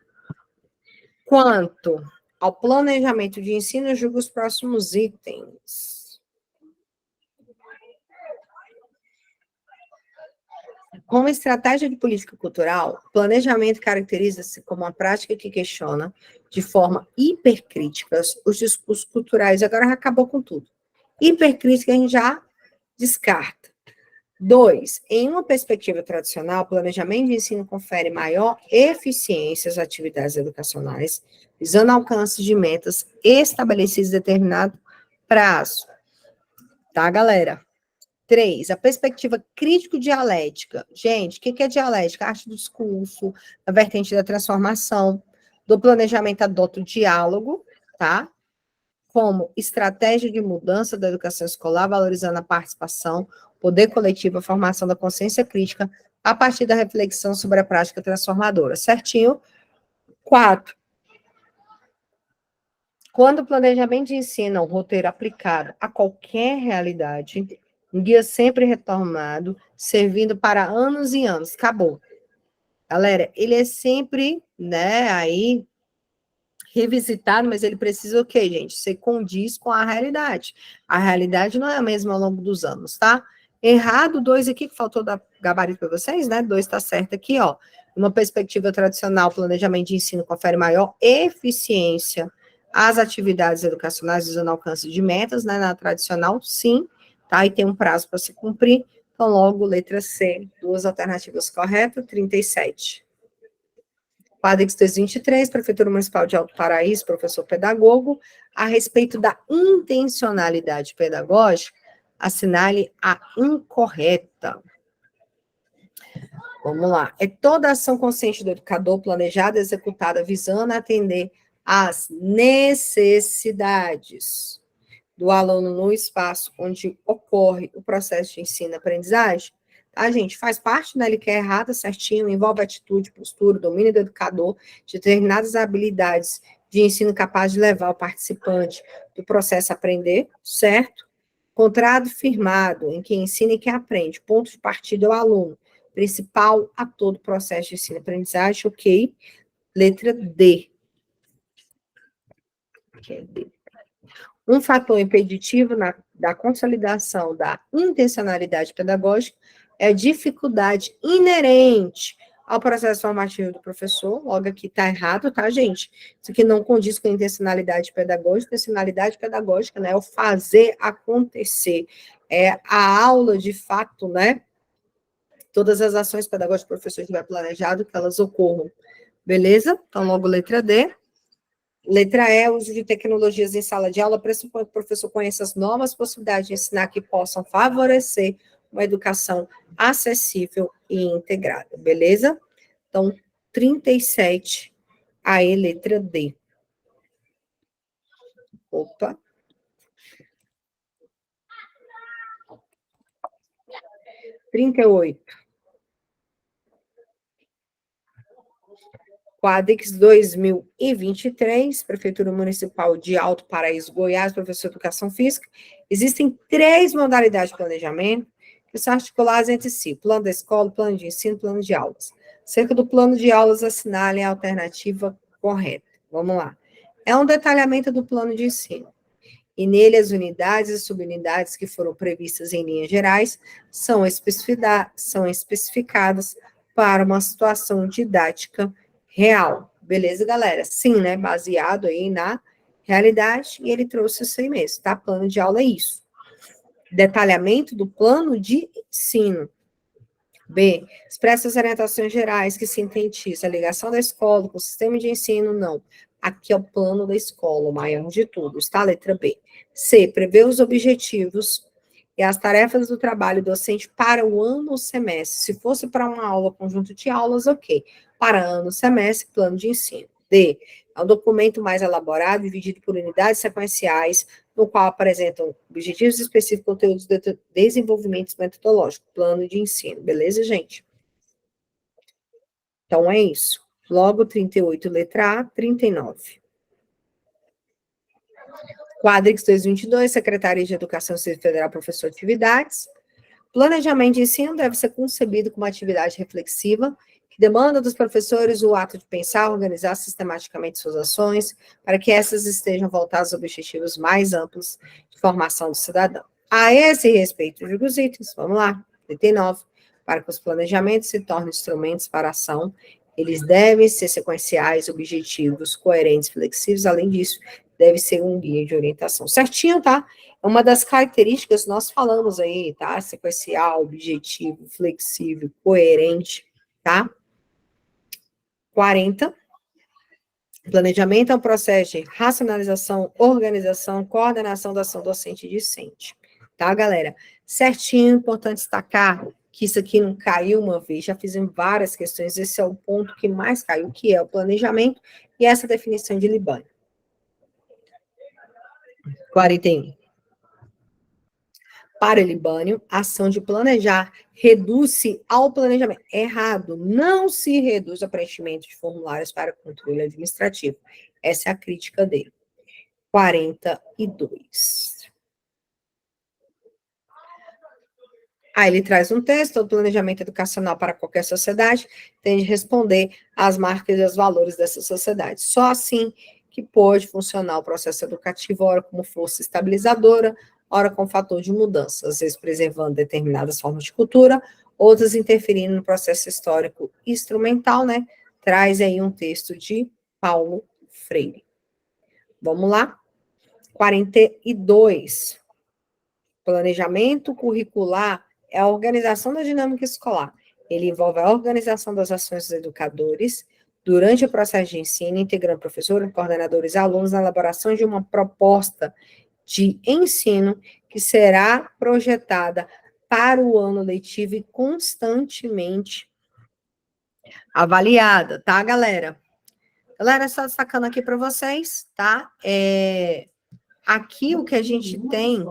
quanto ao planejamento de ensino, julgo os próximos itens. Como estratégia de política cultural, planejamento caracteriza-se como uma prática que questiona, de forma hipercrítica, os discursos culturais. Agora já acabou com tudo. Hipercrítica a gente já descarta. 2. Em uma perspectiva tradicional, o planejamento de ensino confere maior eficiência às atividades educacionais, visando alcance de metas estabelecidas em determinado prazo. Tá, galera? 3. A perspectiva crítico-dialética. Gente, o que é dialética? A arte do discurso, a vertente da transformação, do planejamento adota o diálogo, tá? Como estratégia de mudança da educação escolar, valorizando a participação, poder coletivo, a formação da consciência crítica, a partir da reflexão sobre a prática transformadora. Certinho? 4. Quando o planejamento de ensino é um roteiro aplicado a qualquer realidade, um guia sempre retomado, servindo para anos e anos. Acabou. Galera, ele é sempre, né, aí, revisitado, mas ele precisa o quê, gente? Ser condiz com a realidade. A realidade não é a mesma ao longo dos anos, tá? Errado, 2 aqui, que faltou dar gabarito para vocês, né? 2 está certo aqui, ó. Uma perspectiva tradicional, planejamento de ensino confere maior eficiência às atividades educacionais usando alcance de metas, né? Na tradicional, sim, tá? E tem um prazo para se cumprir. Então, logo, letra C, 2 alternativas corretas, 37. Quadrix 223, Prefeitura Municipal de Alto Paraíso, professor pedagogo, a respeito da intencionalidade pedagógica, assinale a incorreta. Vamos lá. É toda ação consciente do educador, planejada e executada, visando atender às necessidades do aluno no espaço onde ocorre o processo de ensino-aprendizagem. Tá, gente? Faz parte, né? Ele quer errada, certinho, envolve atitude, postura, domínio do educador, de determinadas habilidades de ensino capaz de levar o participante do processo a aprender, certo? Contrato firmado, em que ensina e que aprende. Ponto de partida é o aluno. Principal a todo o processo de ensino-aprendizagem, ok? Letra D. Ok, D. Um fator impeditivo da consolidação da intencionalidade pedagógica é a dificuldade inerente ao processo formativo do professor. Logo aqui está errado, tá, gente? Isso aqui não condiz com a intencionalidade pedagógica. Intencionalidade pedagógica, né, é o fazer acontecer. É a aula, de fato, né? Todas as ações pedagógicas que o professor tiver planejado, que elas ocorram. Beleza? Então, logo, letra D. Letra E, uso de tecnologias em sala de aula, pressupõe que o professor conheça as novas possibilidades de ensinar que possam favorecer uma educação acessível e integrada, beleza? Então, 37, aí, letra D. Opa. Trinta e 38. Quadrix 2023, Prefeitura Municipal de Alto Paraíso, Goiás, professor de Educação Física. Existem 3 modalidades de planejamento que são articuladas entre si: plano da escola, plano de ensino, plano de aulas. Cerca do plano de aulas, assinalem a alternativa correta. Vamos lá. É um detalhamento do plano de ensino. E nele as unidades e subunidades que foram previstas em linhas gerais são especificadas para uma situação didática real. Beleza, galera? Sim, né? Baseado aí na realidade, e ele trouxe isso aí mesmo, tá? Plano de aula é isso. Detalhamento do plano de ensino. B, expressa as orientações gerais que sintetiza a ligação da escola com o sistema de ensino, não. Aqui é o plano da escola, o maior de tudo, está a letra B. C, prevê os objetivos e as tarefas do trabalho docente para o ano ou semestre. Se fosse para uma aula, conjunto de aulas, ok. Para ano, semestre, plano de ensino. D, é um documento mais elaborado, dividido por unidades sequenciais, no qual apresentam objetivos específicos, conteúdos de desenvolvimento metodológico, plano de ensino. Beleza, gente? Então, é isso. Logo, 38, letra A, 39. Quadrix 2022, Secretaria de Educação Civil Federal, professor de atividades. Planejamento de ensino deve ser concebido como uma atividade reflexiva, que demanda dos professores o ato de pensar, organizar sistematicamente suas ações, para que essas estejam voltadas aos objetivos mais amplos de formação do cidadão. A esse respeito, digo os itens, vamos lá, 39. Para que os planejamentos se tornem instrumentos para a ação, eles devem ser sequenciais, objetivos, coerentes, flexíveis. Além disso, deve ser um guia de orientação. Certinho, tá? É uma das características, nós falamos aí, tá? Sequencial, objetivo, flexível, coerente, tá? 40. Planejamento é um processo de racionalização, organização, coordenação da ação docente e discente. Tá, galera? Certinho, importante destacar que isso aqui não caiu uma vez, já fizemos várias questões, esse é o ponto que mais caiu, que é o planejamento e essa definição de Libânio. 41. Para Libânio, a ação de planejar reduz-se ao planejamento. Errado, não se reduz ao preenchimento de formulários para controle administrativo. Essa é a crítica dele. 42. Aí ele traz um texto, o planejamento educacional para qualquer sociedade tem de responder às marcas e aos valores dessa sociedade. Só assim que pode funcionar o processo educativo, ora como força estabilizadora, ora como fator de mudança, às vezes preservando determinadas formas de cultura, outras interferindo no processo histórico instrumental, né? Traz aí um texto de Paulo Freire. Vamos lá? 42. Planejamento curricular é a organização da dinâmica escolar. Ele envolve a organização das ações dos educadores durante o processo de ensino, integrando professores, coordenadores e alunos na elaboração de uma proposta de ensino que será projetada para o ano letivo e constantemente avaliada, tá, galera? Galera, só destacando aqui para vocês, tá? Aqui o que a gente tem...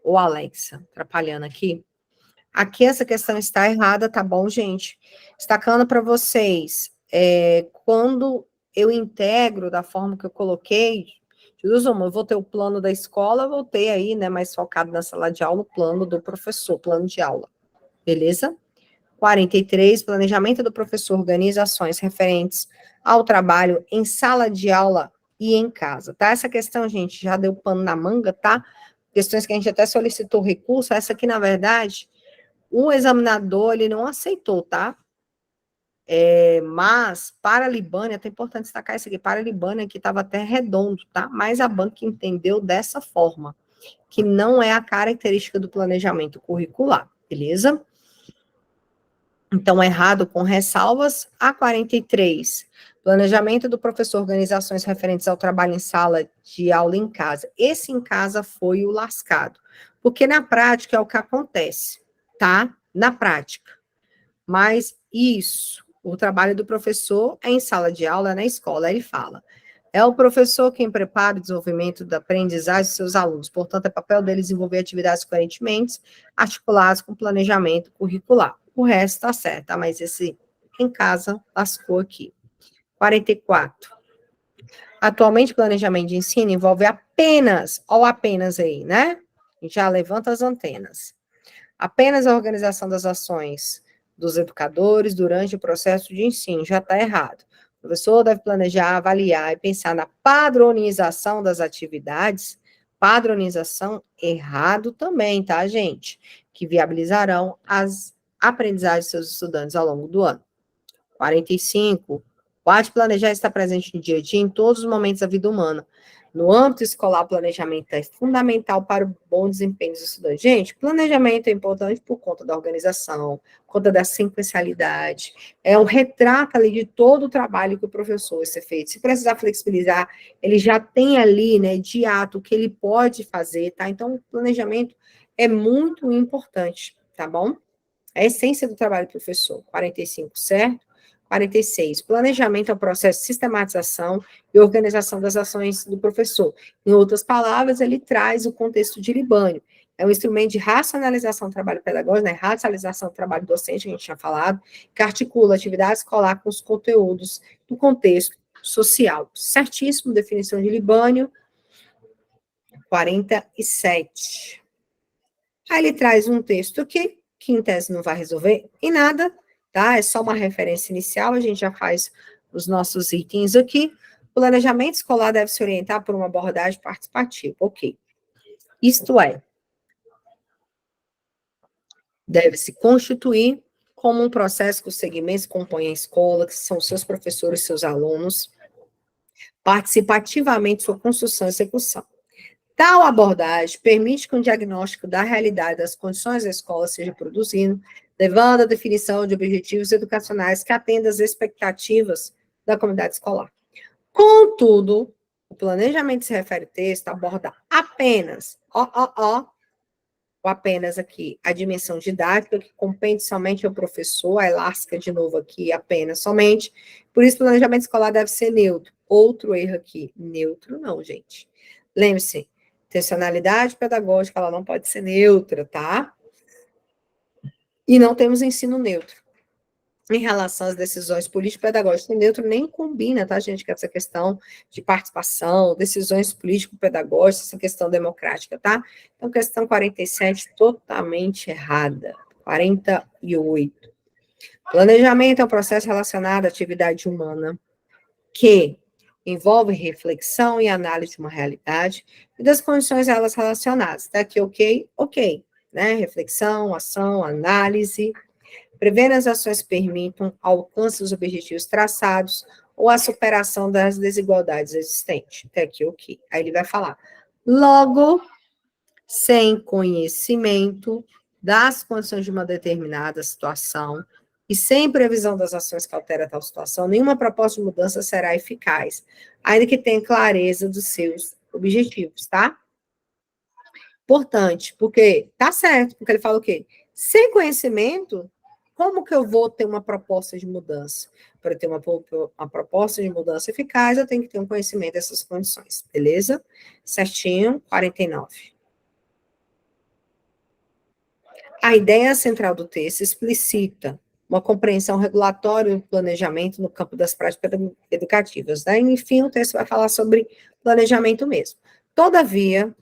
O Alexa, atrapalhando aqui. Aqui essa questão está errada, tá bom, gente? Destacando para vocês, quando eu integro da forma que eu coloquei, eu vou ter o plano da escola, eu vou ter aí, né, mais focado na sala de aula, o plano do professor, plano de aula, beleza? 43, planejamento do professor organiza ações referentes ao trabalho em sala de aula e em casa, tá? Essa questão, gente, já deu pano na manga, tá? Questões que a gente até solicitou recurso, essa aqui, na verdade, o examinador, ele não aceitou, tá? Mas, para a Libânia, é até importante destacar isso aqui, para a Libânia, que estava até redondo, tá? Mas a banca entendeu dessa forma, que não é a característica do planejamento curricular, beleza? Então, errado com ressalvas. A 43, planejamento do professor, organizações referentes ao trabalho em sala de aula em casa. Esse em casa foi o lascado, porque na prática é o que acontece, tá? Na prática. Mas isso, o trabalho do professor é em sala de aula, é na escola, ele fala. É o professor quem prepara o desenvolvimento da aprendizagem dos seus alunos, portanto, é papel dele desenvolver atividades coerentemente articuladas com planejamento curricular. O resto está certo, tá? Mas esse em casa lascou aqui. 44. Atualmente, planejamento de ensino envolve apenas, ou apenas aí, né? A gente já levanta as antenas. Apenas a organização das ações dos educadores durante o processo de ensino, já está errado. O professor deve planejar, avaliar e pensar na padronização das atividades. Padronização, errado também, tá, gente? Que viabilizarão as aprendizagens de seus estudantes ao longo do ano. 45. O ato de planejar está presente no dia a dia em todos os momentos da vida humana. No âmbito escolar, planejamento é fundamental para o bom desempenho dos estudantes. Gente, planejamento é importante por conta da organização, por conta da sequencialidade, é um retrato ali de todo o trabalho que o professor vai ser feito. Se precisar flexibilizar, ele já tem ali, né, de ato o que ele pode fazer, tá? Então, o planejamento é muito importante, tá bom? É a essência do trabalho do professor. 45, certo? 46. Planejamento é o processo de sistematização e organização das ações do professor. Em outras palavras, ele traz o contexto de Libânio. É um instrumento de racionalização do trabalho pedagógico, né? Racionalização do trabalho docente, a gente tinha falado, que articula a atividade escolar com os conteúdos do contexto social. Certíssimo, definição de Libânio. 47. Aí ele traz um texto aqui, que em tese não vai resolver em nada, tá? É só uma referência inicial, a gente já faz os nossos itens aqui. O planejamento escolar deve se orientar por uma abordagem participativa, ok. Isto é, deve se constituir como um processo que os segmentos compõem a escola, que são seus professores, seus alunos, participativamente sua construção e execução. Tal abordagem permite que um diagnóstico da realidade das condições da escola seja produzido, levando à definição de objetivos educacionais que atendam às expectativas da comunidade escolar. Contudo, o planejamento se refere ao texto, aborda apenas, ou apenas aqui, a dimensão didática, que compete somente ao professor, a elástica de novo aqui, apenas, somente. Por isso, o planejamento escolar deve ser neutro. Outro erro aqui, neutro não, gente. Lembre-se, intencionalidade pedagógica, ela não pode ser neutra, tá? E não temos ensino neutro. Em relação às decisões político-pedagógicas, neutro nem combina, tá, gente, com essa questão de participação, decisões político-pedagógicas, essa questão democrática, tá? Então, questão 47, totalmente errada. 48. Planejamento é um processo relacionado à atividade humana que envolve reflexão e análise de uma realidade e das condições a elas relacionadas. Tá aqui, ok? Ok. Né? Reflexão, ação, análise. Prevendo as ações que permitam alcance dos objetivos traçados ou a superação das desigualdades existentes. Até aqui, ok. Aí ele vai falar. Logo, sem conhecimento das condições de uma determinada situação e sem previsão das ações que alteram tal situação, nenhuma proposta de mudança será eficaz, ainda que tenha clareza dos seus objetivos, tá? Importante, porque tá certo, porque ele fala o quê? Sem conhecimento, como que eu vou ter uma proposta de mudança? Para ter uma proposta de mudança eficaz, eu tenho que ter um conhecimento dessas condições, beleza? Certinho, 49. A ideia central do texto explicita uma compreensão regulatória do planejamento no campo das práticas educativas. Né? Enfim, o texto vai falar sobre planejamento mesmo. Todavia,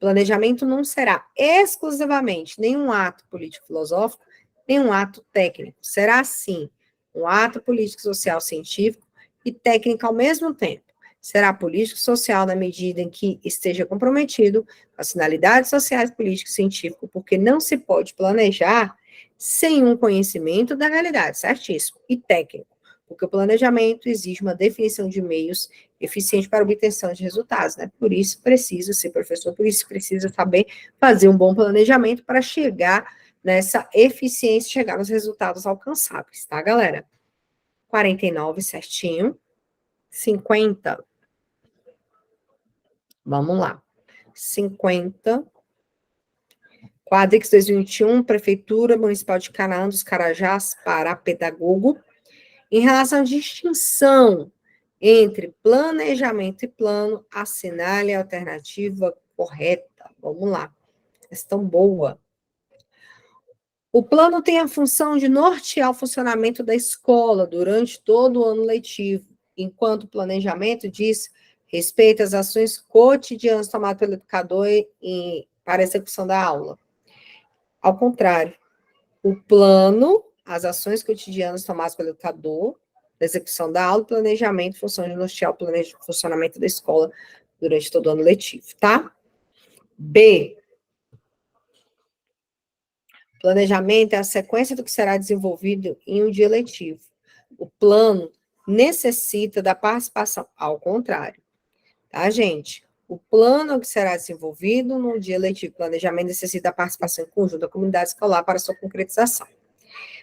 planejamento não será exclusivamente nenhum ato político-filosófico, nem um ato técnico. Será, sim, um ato político, social, científico e técnico ao mesmo tempo. Será político-social na medida em que esteja comprometido com as finalidades sociais, político e científico, porque não se pode planejar sem um conhecimento da realidade, certíssimo, e técnico, porque o planejamento exige uma definição de meios eficiente para a obtenção de resultados, né? Por isso precisa ser professor, por isso precisa saber fazer um bom planejamento para chegar nessa eficiência, chegar nos resultados alcançáveis, tá, galera? 49, certinho. 50. Vamos lá. 50. Quadrix 2021, Prefeitura Municipal de Canaã dos Carajás, Pará, pedagogo. Em relação à distinção entre planejamento e plano, assinale a alternativa correta. Vamos lá. Questão boa. O plano tem a função de nortear o funcionamento da escola durante todo o ano letivo, enquanto o planejamento diz respeito às ações cotidianas tomadas pelo educador para a execução da aula. Ao contrário, o plano, as ações cotidianas tomadas pelo educador, na execução da aula, planejamento, função de nortear o funcionamento da escola durante todo o ano letivo, tá? B. Planejamento é a sequência do que será desenvolvido em um dia letivo. O plano necessita da participação, ao contrário, tá, gente? O plano que será desenvolvido no dia letivo planejamento necessita a participação em conjunto da comunidade escolar para sua concretização.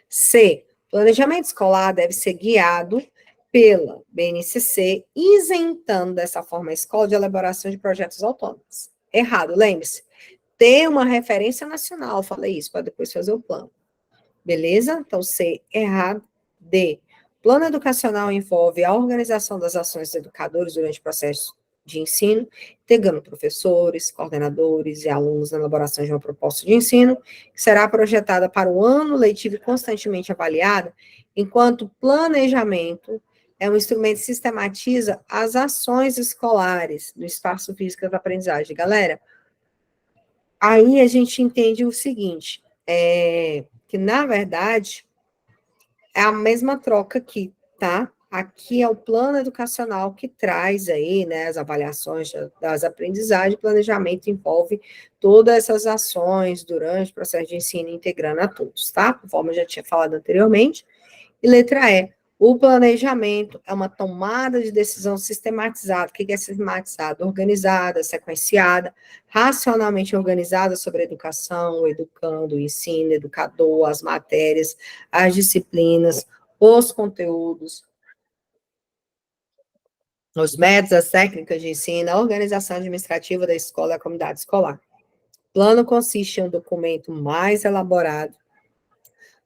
C. Planejamento escolar deve ser guiado pela BNCC, isentando dessa forma a escola de elaboração de projetos autônomos. Errado, lembre-se. Ter uma referência nacional, falei isso, para depois fazer o plano. Beleza? Então, C, errado. D. Plano educacional envolve a organização das ações dos educadores durante o processo de ensino, integrando professores, coordenadores e alunos na elaboração de uma proposta de ensino, que será projetada para o ano letivo e constantemente avaliada, enquanto planejamento é um instrumento que sistematiza as ações escolares no espaço físico da aprendizagem. Galera, aí a gente entende o seguinte, que, na verdade, é a mesma troca aqui, tá? Aqui é o plano educacional que traz aí, né, as avaliações das aprendizagens, planejamento envolve todas essas ações durante o processo de ensino, integrando a todos, tá? Conforme eu já tinha falado anteriormente. E letra E, o planejamento é uma tomada de decisão sistematizada. O que é sistematizada? Organizada, sequenciada, racionalmente organizada sobre a educação, o educando, o ensino, o educador, as matérias, as disciplinas, os conteúdos, os métodos, as técnicas de ensino, a organização administrativa da escola e a comunidade escolar. Plano consiste em um documento mais elaborado,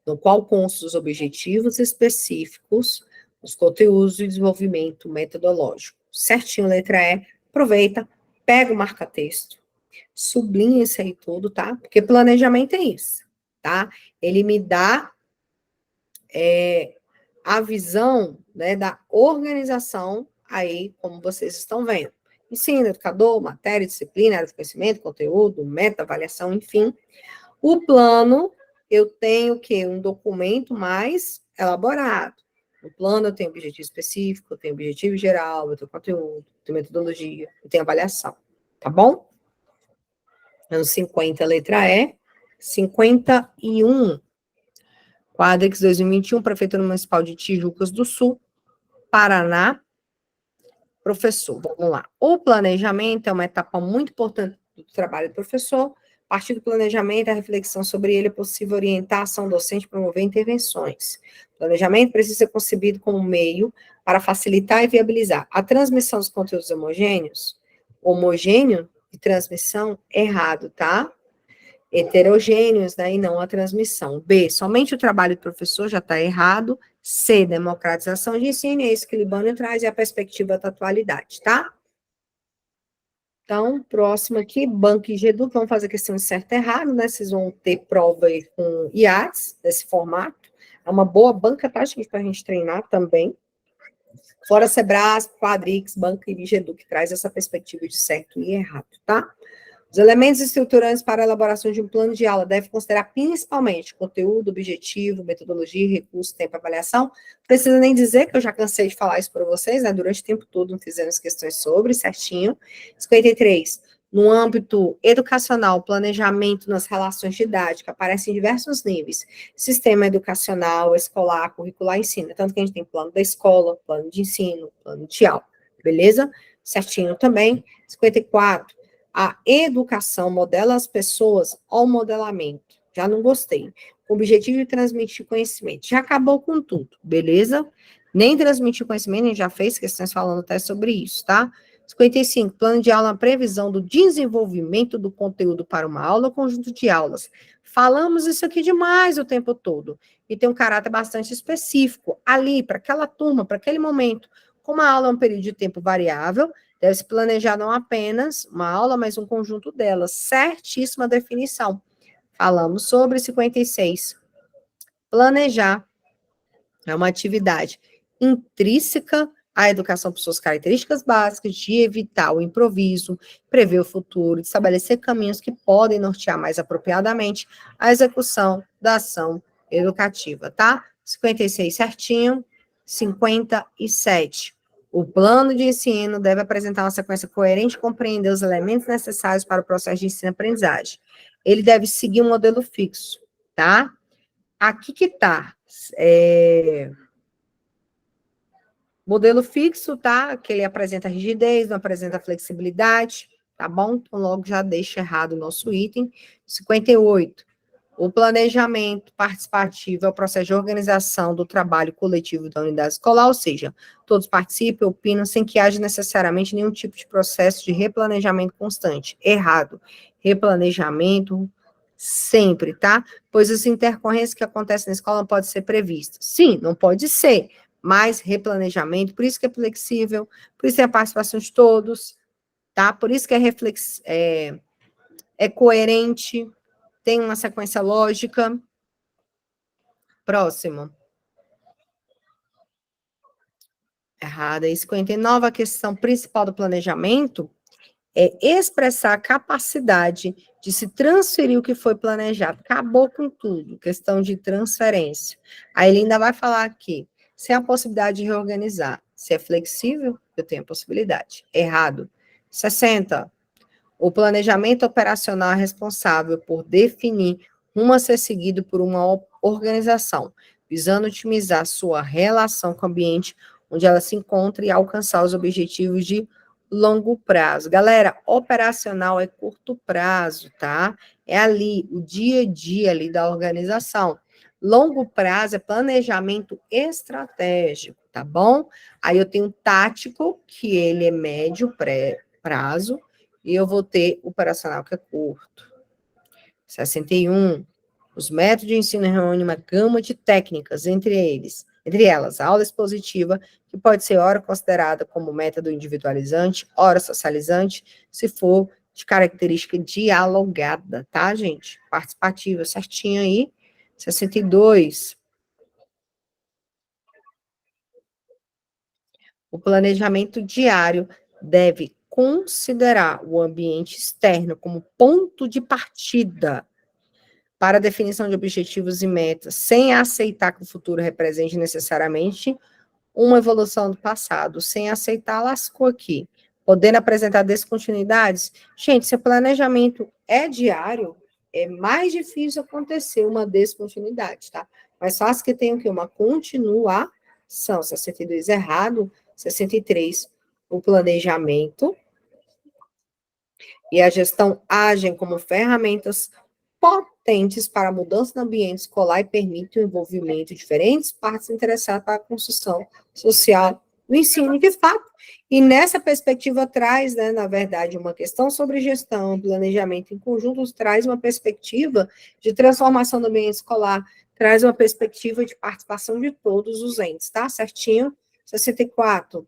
no qual constam os objetivos específicos, os conteúdos e o desenvolvimento metodológico. Certinho, letra E, aproveita, pega o marca-texto, sublinha isso aí tudo, tá? Porque planejamento é isso, tá? Ele me dá a visão, né, da organização aí, como vocês estão vendo. Ensino, educador, matéria, disciplina, área de conhecimento, conteúdo, meta, avaliação, enfim. O plano, eu tenho o quê? Um documento mais elaborado. No plano, eu tenho objetivo específico, eu tenho objetivo geral, eu tenho conteúdo, eu tenho metodologia, eu tenho avaliação. Tá bom? Ano 50, letra E. 51. Quadrix 2021, Prefeitura Municipal de Tijucas do Sul, Paraná. Professor, vamos lá. O planejamento é uma etapa muito importante do trabalho do professor. A partir do planejamento, a reflexão sobre ele é possível orientar a ação docente e promover intervenções. O planejamento precisa ser concebido como meio para facilitar e viabilizar a transmissão dos conteúdos homogêneos. Homogêneo de transmissão, errado, tá? Heterogêneos, né, e não a transmissão. B, somente o trabalho do professor já está errado. C, democratização de ensino, é isso que Libânio traz, e a perspectiva da atualidade, tá? Então, próximo aqui, Banco e GEDU, vamos fazer questão de certo e errado, né? Vocês vão ter prova aí com IATS, desse formato. É uma boa banca, tá, gente, para a gente treinar também. Fora Sebras, Quadrix, Banco e GEDU, que traz essa perspectiva de certo e errado, tá? Os elementos estruturantes para a elaboração de um plano de aula devem considerar principalmente conteúdo, objetivo, metodologia, recurso, tempo, avaliação. Não precisa nem dizer que eu já cansei de falar isso para vocês, né? Durante o tempo todo fizemos questões sobre, certinho. 53. No âmbito educacional, planejamento nas relações didáticas aparece em diversos níveis. Sistema educacional, escolar, curricular, ensino. Tanto que a gente tem plano da escola, plano de ensino, plano de aula. Beleza? Certinho também. 54. A educação modela as pessoas ao modelamento. Já não gostei. O objetivo de transmitir conhecimento. Já acabou com tudo, beleza? Nem transmitir conhecimento, a gente já fez questões falando até sobre isso, tá? 55. Plano de aula, previsão do desenvolvimento do conteúdo para uma aula ou conjunto de aulas. Falamos isso aqui demais o tempo todo. E tem um caráter bastante específico. Ali, para aquela turma, para aquele momento. Como a aula é um período de tempo variável, deve-se planejar não apenas uma aula, mas um conjunto delas. Certíssima definição. Falamos sobre 56. Planejar é uma atividade intrínseca à educação por suas características básicas, de evitar o improviso, prever o futuro, de estabelecer caminhos que podem nortear mais apropriadamente a execução da ação educativa, tá? 56 certinho. 57. O plano de ensino deve apresentar uma sequência coerente e compreender os elementos necessários para o processo de ensino-aprendizagem. Ele deve seguir um modelo fixo, tá? Aqui que tá. Modelo fixo, tá? Que ele apresenta rigidez, não apresenta flexibilidade, tá bom? Então, logo já deixa errado o nosso item. 58. O planejamento participativo é o processo de organização do trabalho coletivo da unidade escolar, ou seja, todos participam, opinam, sem que haja necessariamente nenhum tipo de processo de replanejamento constante. Errado. Replanejamento sempre, tá? Pois as intercorrências que acontecem na escola não podem ser previstas. Sim, não pode ser, mas replanejamento, por isso que é flexível, por isso é a participação de todos, tá? Por isso que é coerente, tem uma sequência lógica. Próximo. Errada. E 59, a questão principal do planejamento é expressar a capacidade de se transferir o que foi planejado. Acabou com tudo, questão de transferência. Aí ele ainda vai falar aqui, se há a possibilidade de reorganizar. Se é flexível, eu tenho a possibilidade. Errado. 60. O planejamento operacional é responsável por definir rumo a ser seguido por uma organização, visando otimizar sua relação com o ambiente onde ela se encontra e alcançar os objetivos de longo prazo. Galera, operacional é curto prazo, tá? É ali, o dia a dia ali da organização. Longo prazo é planejamento estratégico, tá bom? Aí eu tenho tático, que ele é médio prazo, e eu vou ter operacional, que é curto. 61. Os métodos de ensino reúnem uma gama de técnicas, entre elas, a aula expositiva, que pode ser ora considerada como método individualizante, ora socializante, se for de característica dialogada, tá, gente? Participativa, certinho aí. 62. O planejamento diário deve considerar o ambiente externo como ponto de partida para a definição de objetivos e metas, sem aceitar que o futuro represente necessariamente uma evolução do passado, sem aceitar, lascou aqui. Podendo apresentar descontinuidades? Gente, se o planejamento é diário, é mais difícil acontecer uma descontinuidade, tá? Mas fácil que tenha o quê? Uma continuação. 62 errado, 63, o planejamento e a gestão agem como ferramentas potentes para a mudança no ambiente escolar e permitem o envolvimento de diferentes partes interessadas para a construção social do ensino, de fato. E nessa perspectiva traz, né, na verdade, uma questão sobre gestão, planejamento em conjunto, traz uma perspectiva de transformação do ambiente escolar, traz uma perspectiva de participação de todos os entes, tá? Certinho? 64.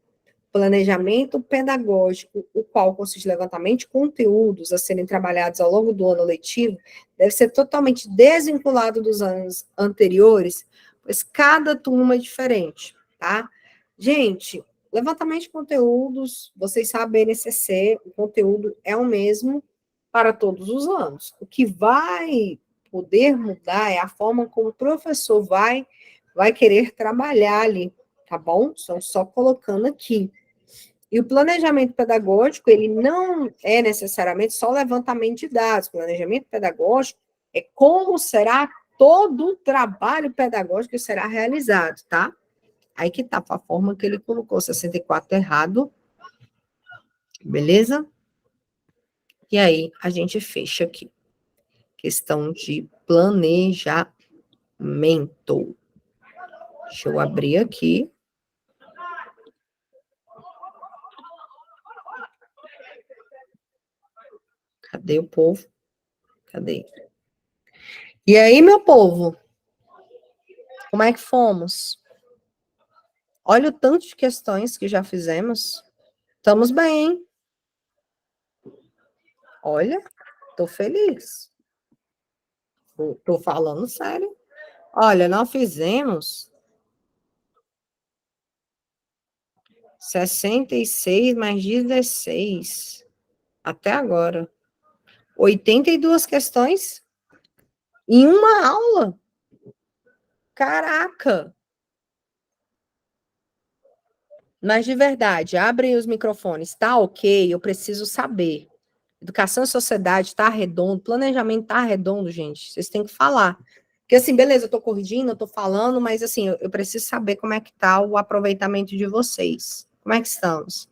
Planejamento pedagógico, o qual consiste em levantamento de conteúdos a serem trabalhados ao longo do ano letivo, deve ser totalmente desvinculado dos anos anteriores, pois cada turma é diferente, tá? Gente, levantamento de conteúdos, vocês sabem, BNCC, o conteúdo é o mesmo para todos os anos. O que vai poder mudar é a forma como o professor vai querer trabalhar ali, tá bom? Estão só colocando aqui. E o planejamento pedagógico, ele não é necessariamente só levantamento de dados. O planejamento pedagógico é como será todo o trabalho pedagógico que será realizado, tá? Aí que tá, a forma que ele colocou, 64 errado. Beleza? E aí, a gente fecha aqui. Questão de planejamento. Deixa eu abrir aqui. Cadê o povo? Cadê? E aí, meu povo? Como é que fomos? Olha o tanto de questões que já fizemos. Estamos bem, hein? Olha, tô feliz. Tô falando sério. Olha, nós fizemos 66 mais 16 até agora. 82 questões em uma aula. Caraca! Mas de verdade, abrem os microfones, tá ok? Eu preciso saber. Educação e sociedade tá redondo, planejamento tá redondo, gente. Vocês têm que falar. Porque assim, beleza, eu tô corrigindo, eu tô falando, mas assim, eu preciso saber como é que tá o aproveitamento de vocês. Como é que estamos?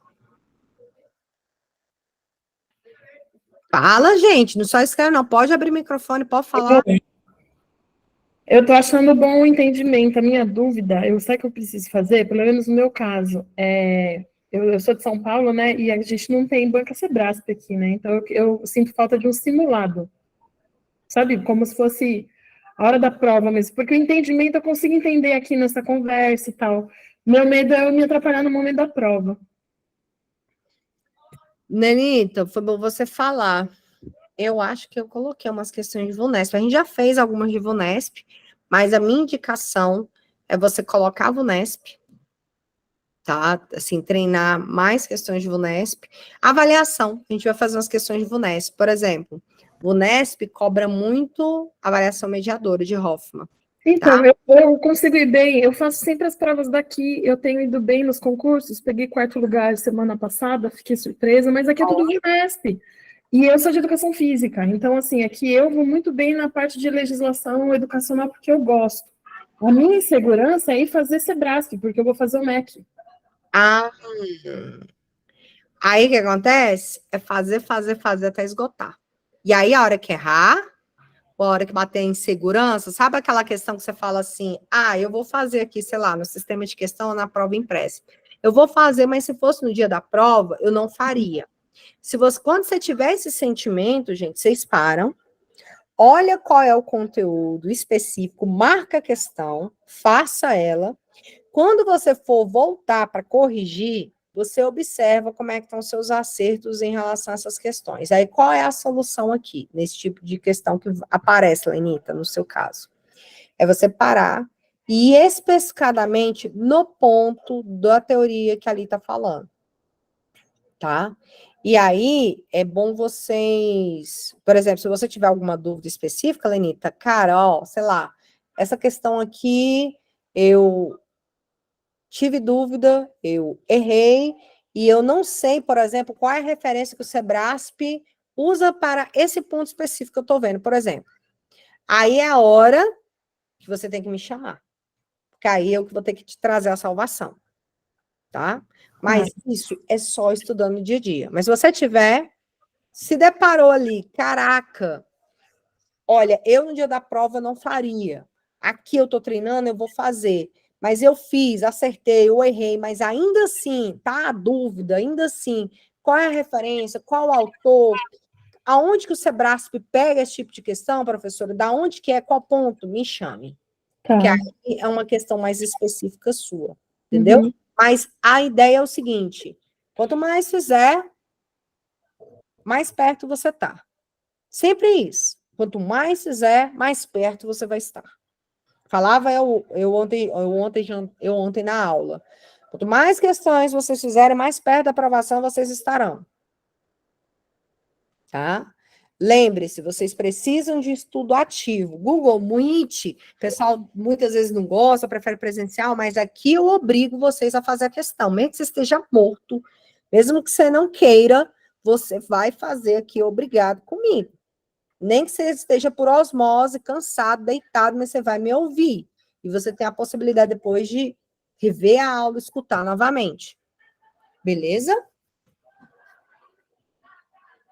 Fala, gente, não só escreve, não. Pode abrir o microfone, pode falar. Eu tô achando bom o entendimento. A minha dúvida, eu sei que eu preciso fazer, pelo menos no meu caso, eu sou de São Paulo, né, e a gente não tem banca Sebrasp aqui, né, então eu sinto falta de um simulado, sabe, como se fosse a hora da prova mesmo, porque o entendimento eu consigo entender aqui nessa conversa e tal. Meu medo é eu me atrapalhar no momento da prova. Nenita, foi bom você falar. Eu acho que eu coloquei umas questões de VUNESP. A gente já fez algumas de VUNESP, mas a minha indicação é você colocar a VUNESP, tá? Assim, treinar mais questões de VUNESP. Avaliação, a gente vai fazer umas questões de VUNESP. Por exemplo, VUNESP cobra muito avaliação mediadora de Hoffman. Então, Tá? eu consigo ir bem, eu faço sempre as provas daqui, eu tenho ido bem nos concursos, peguei 4º lugar semana passada, fiquei surpresa, mas aqui é tudo VUNESP. E eu sou de educação física, então, assim, aqui eu vou muito bem na parte de legislação educacional porque eu gosto. A minha insegurança é ir fazer Sebrasp, porque eu vou fazer o MEC. Ah, aí o que acontece? É fazer até esgotar. E aí, a hora que errar, a hora que bater em insegurança, sabe aquela questão que você fala assim, eu vou fazer aqui, sei lá, no sistema de questão ou na prova impressa. Eu vou fazer, mas se fosse no dia da prova, eu não faria. Quando você tiver esse sentimento, gente, vocês param, olha qual é o conteúdo específico, marca a questão, faça ela. Quando você for voltar para corrigir, você observa como é que estão seus acertos em relação a essas questões. Aí, qual é a solução aqui, nesse tipo de questão que aparece, Lenita, no seu caso? É você parar e ir especificadamente no ponto da teoria que ali está falando, tá? E aí, é bom vocês... Por exemplo, se você tiver alguma dúvida específica, Lenita, cara, ó, sei lá, essa questão aqui, eu tive dúvida, eu errei, e eu não sei, por exemplo, qual é a referência que o Sebrasp usa para esse ponto específico que eu estou vendo, por exemplo. Aí é a hora que você tem que me chamar, porque aí eu que vou ter que te trazer a salvação, tá? Mas isso é só estudando no dia a dia. Mas se você se deparou ali, caraca, olha, eu no dia da prova não faria, aqui eu estou treinando, eu vou fazer. Mas eu fiz, acertei, eu errei, mas ainda assim, tá a dúvida, ainda assim, qual é a referência, qual o autor, aonde que o Sebrasp pega esse tipo de questão, professora, da onde que é, qual ponto, me chame. Tá. Que aí é uma questão mais específica sua, entendeu? Uhum. Mas a ideia é o seguinte, quanto mais fizer, mais perto você tá. Sempre isso. Quanto mais fizer, mais perto você vai estar. Falava eu ontem na aula. Quanto mais questões vocês fizerem, mais perto da aprovação vocês estarão. Tá? Lembre-se, vocês precisam de estudo ativo. Google Meet, o pessoal muitas vezes não gosta, prefere presencial, mas aqui eu obrigo vocês a fazer a questão. Mesmo que você esteja morto, mesmo que você não queira, você vai fazer aqui obrigado comigo. Nem que você esteja por osmose, cansado, deitado, mas você vai me ouvir. E você tem a possibilidade depois de rever a aula, escutar novamente. Beleza?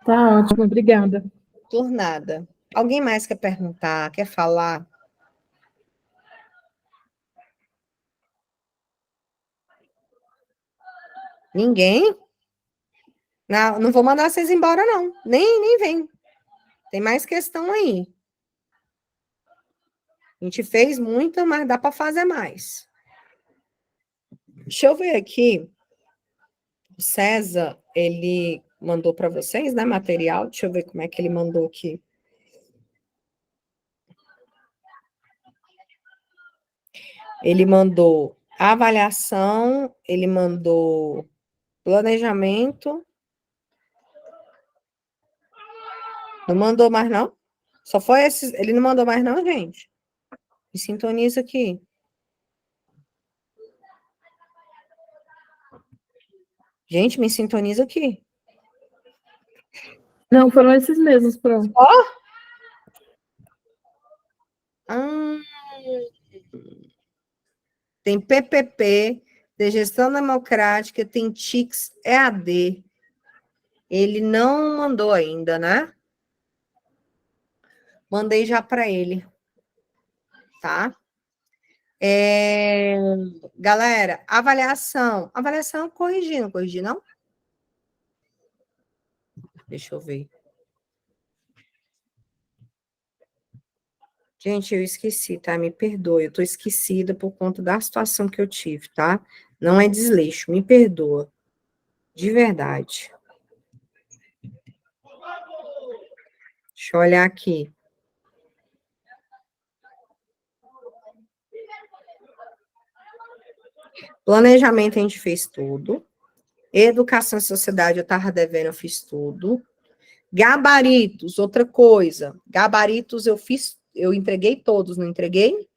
Tá ótimo, obrigada. Por nada. Alguém mais quer perguntar, quer falar? Ninguém? Não, não vou mandar vocês embora, não. Nem vem. Tem mais questão aí. A gente fez muita, mas dá para fazer mais. Deixa eu ver aqui. O César, ele mandou para vocês, né, material. Deixa eu ver como é que ele mandou aqui. Ele mandou avaliação, ele mandou planejamento. Não mandou mais, não? Só foi esses. Ele não mandou mais, não, gente? Me sintoniza aqui. Gente, me sintoniza aqui. Não, foram esses mesmos, pronto. Ó! tem PPP, tem Gestão Democrática, tem TICS EAD. Ele não mandou ainda, né? Mandei já para ele, tá? Galera, avaliação. Avaliação, corrigi, não corrigi, não? Deixa eu ver. Gente, eu esqueci, tá? Me perdoe, eu tô esquecida por conta da situação que eu tive, tá? Não é desleixo, me perdoa. De verdade. Deixa eu olhar aqui. Planejamento a gente fez tudo. Educação e sociedade eu tava devendo, eu fiz tudo. Gabaritos, outra coisa. Gabaritos eu fiz, eu entreguei todos, não entreguei?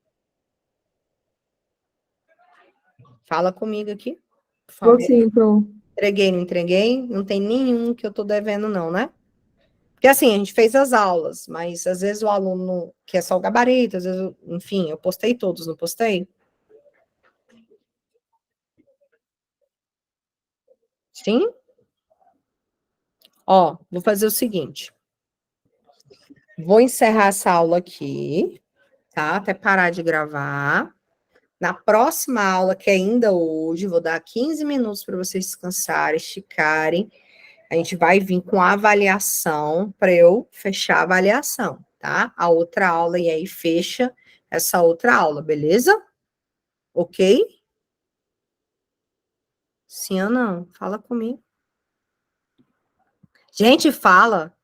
Fala comigo aqui, por Vou favor. sim, então. Entreguei, não entreguei? Não tem nenhum que eu tô devendo, não, né? Porque assim, a gente fez as aulas, mas às vezes o aluno quer só o gabarito, às vezes, enfim, eu postei todos, não postei? Sim? Ó, vou fazer o seguinte. Vou encerrar essa aula aqui, tá? Até parar de gravar. Na próxima aula, que é ainda hoje, vou dar 15 minutos para vocês descansarem, esticarem. A gente vai vir com a avaliação para eu fechar a avaliação, tá? A outra aula, e aí fecha essa outra aula, beleza? Ok? Sim ou não? Fala comigo. Gente, fala.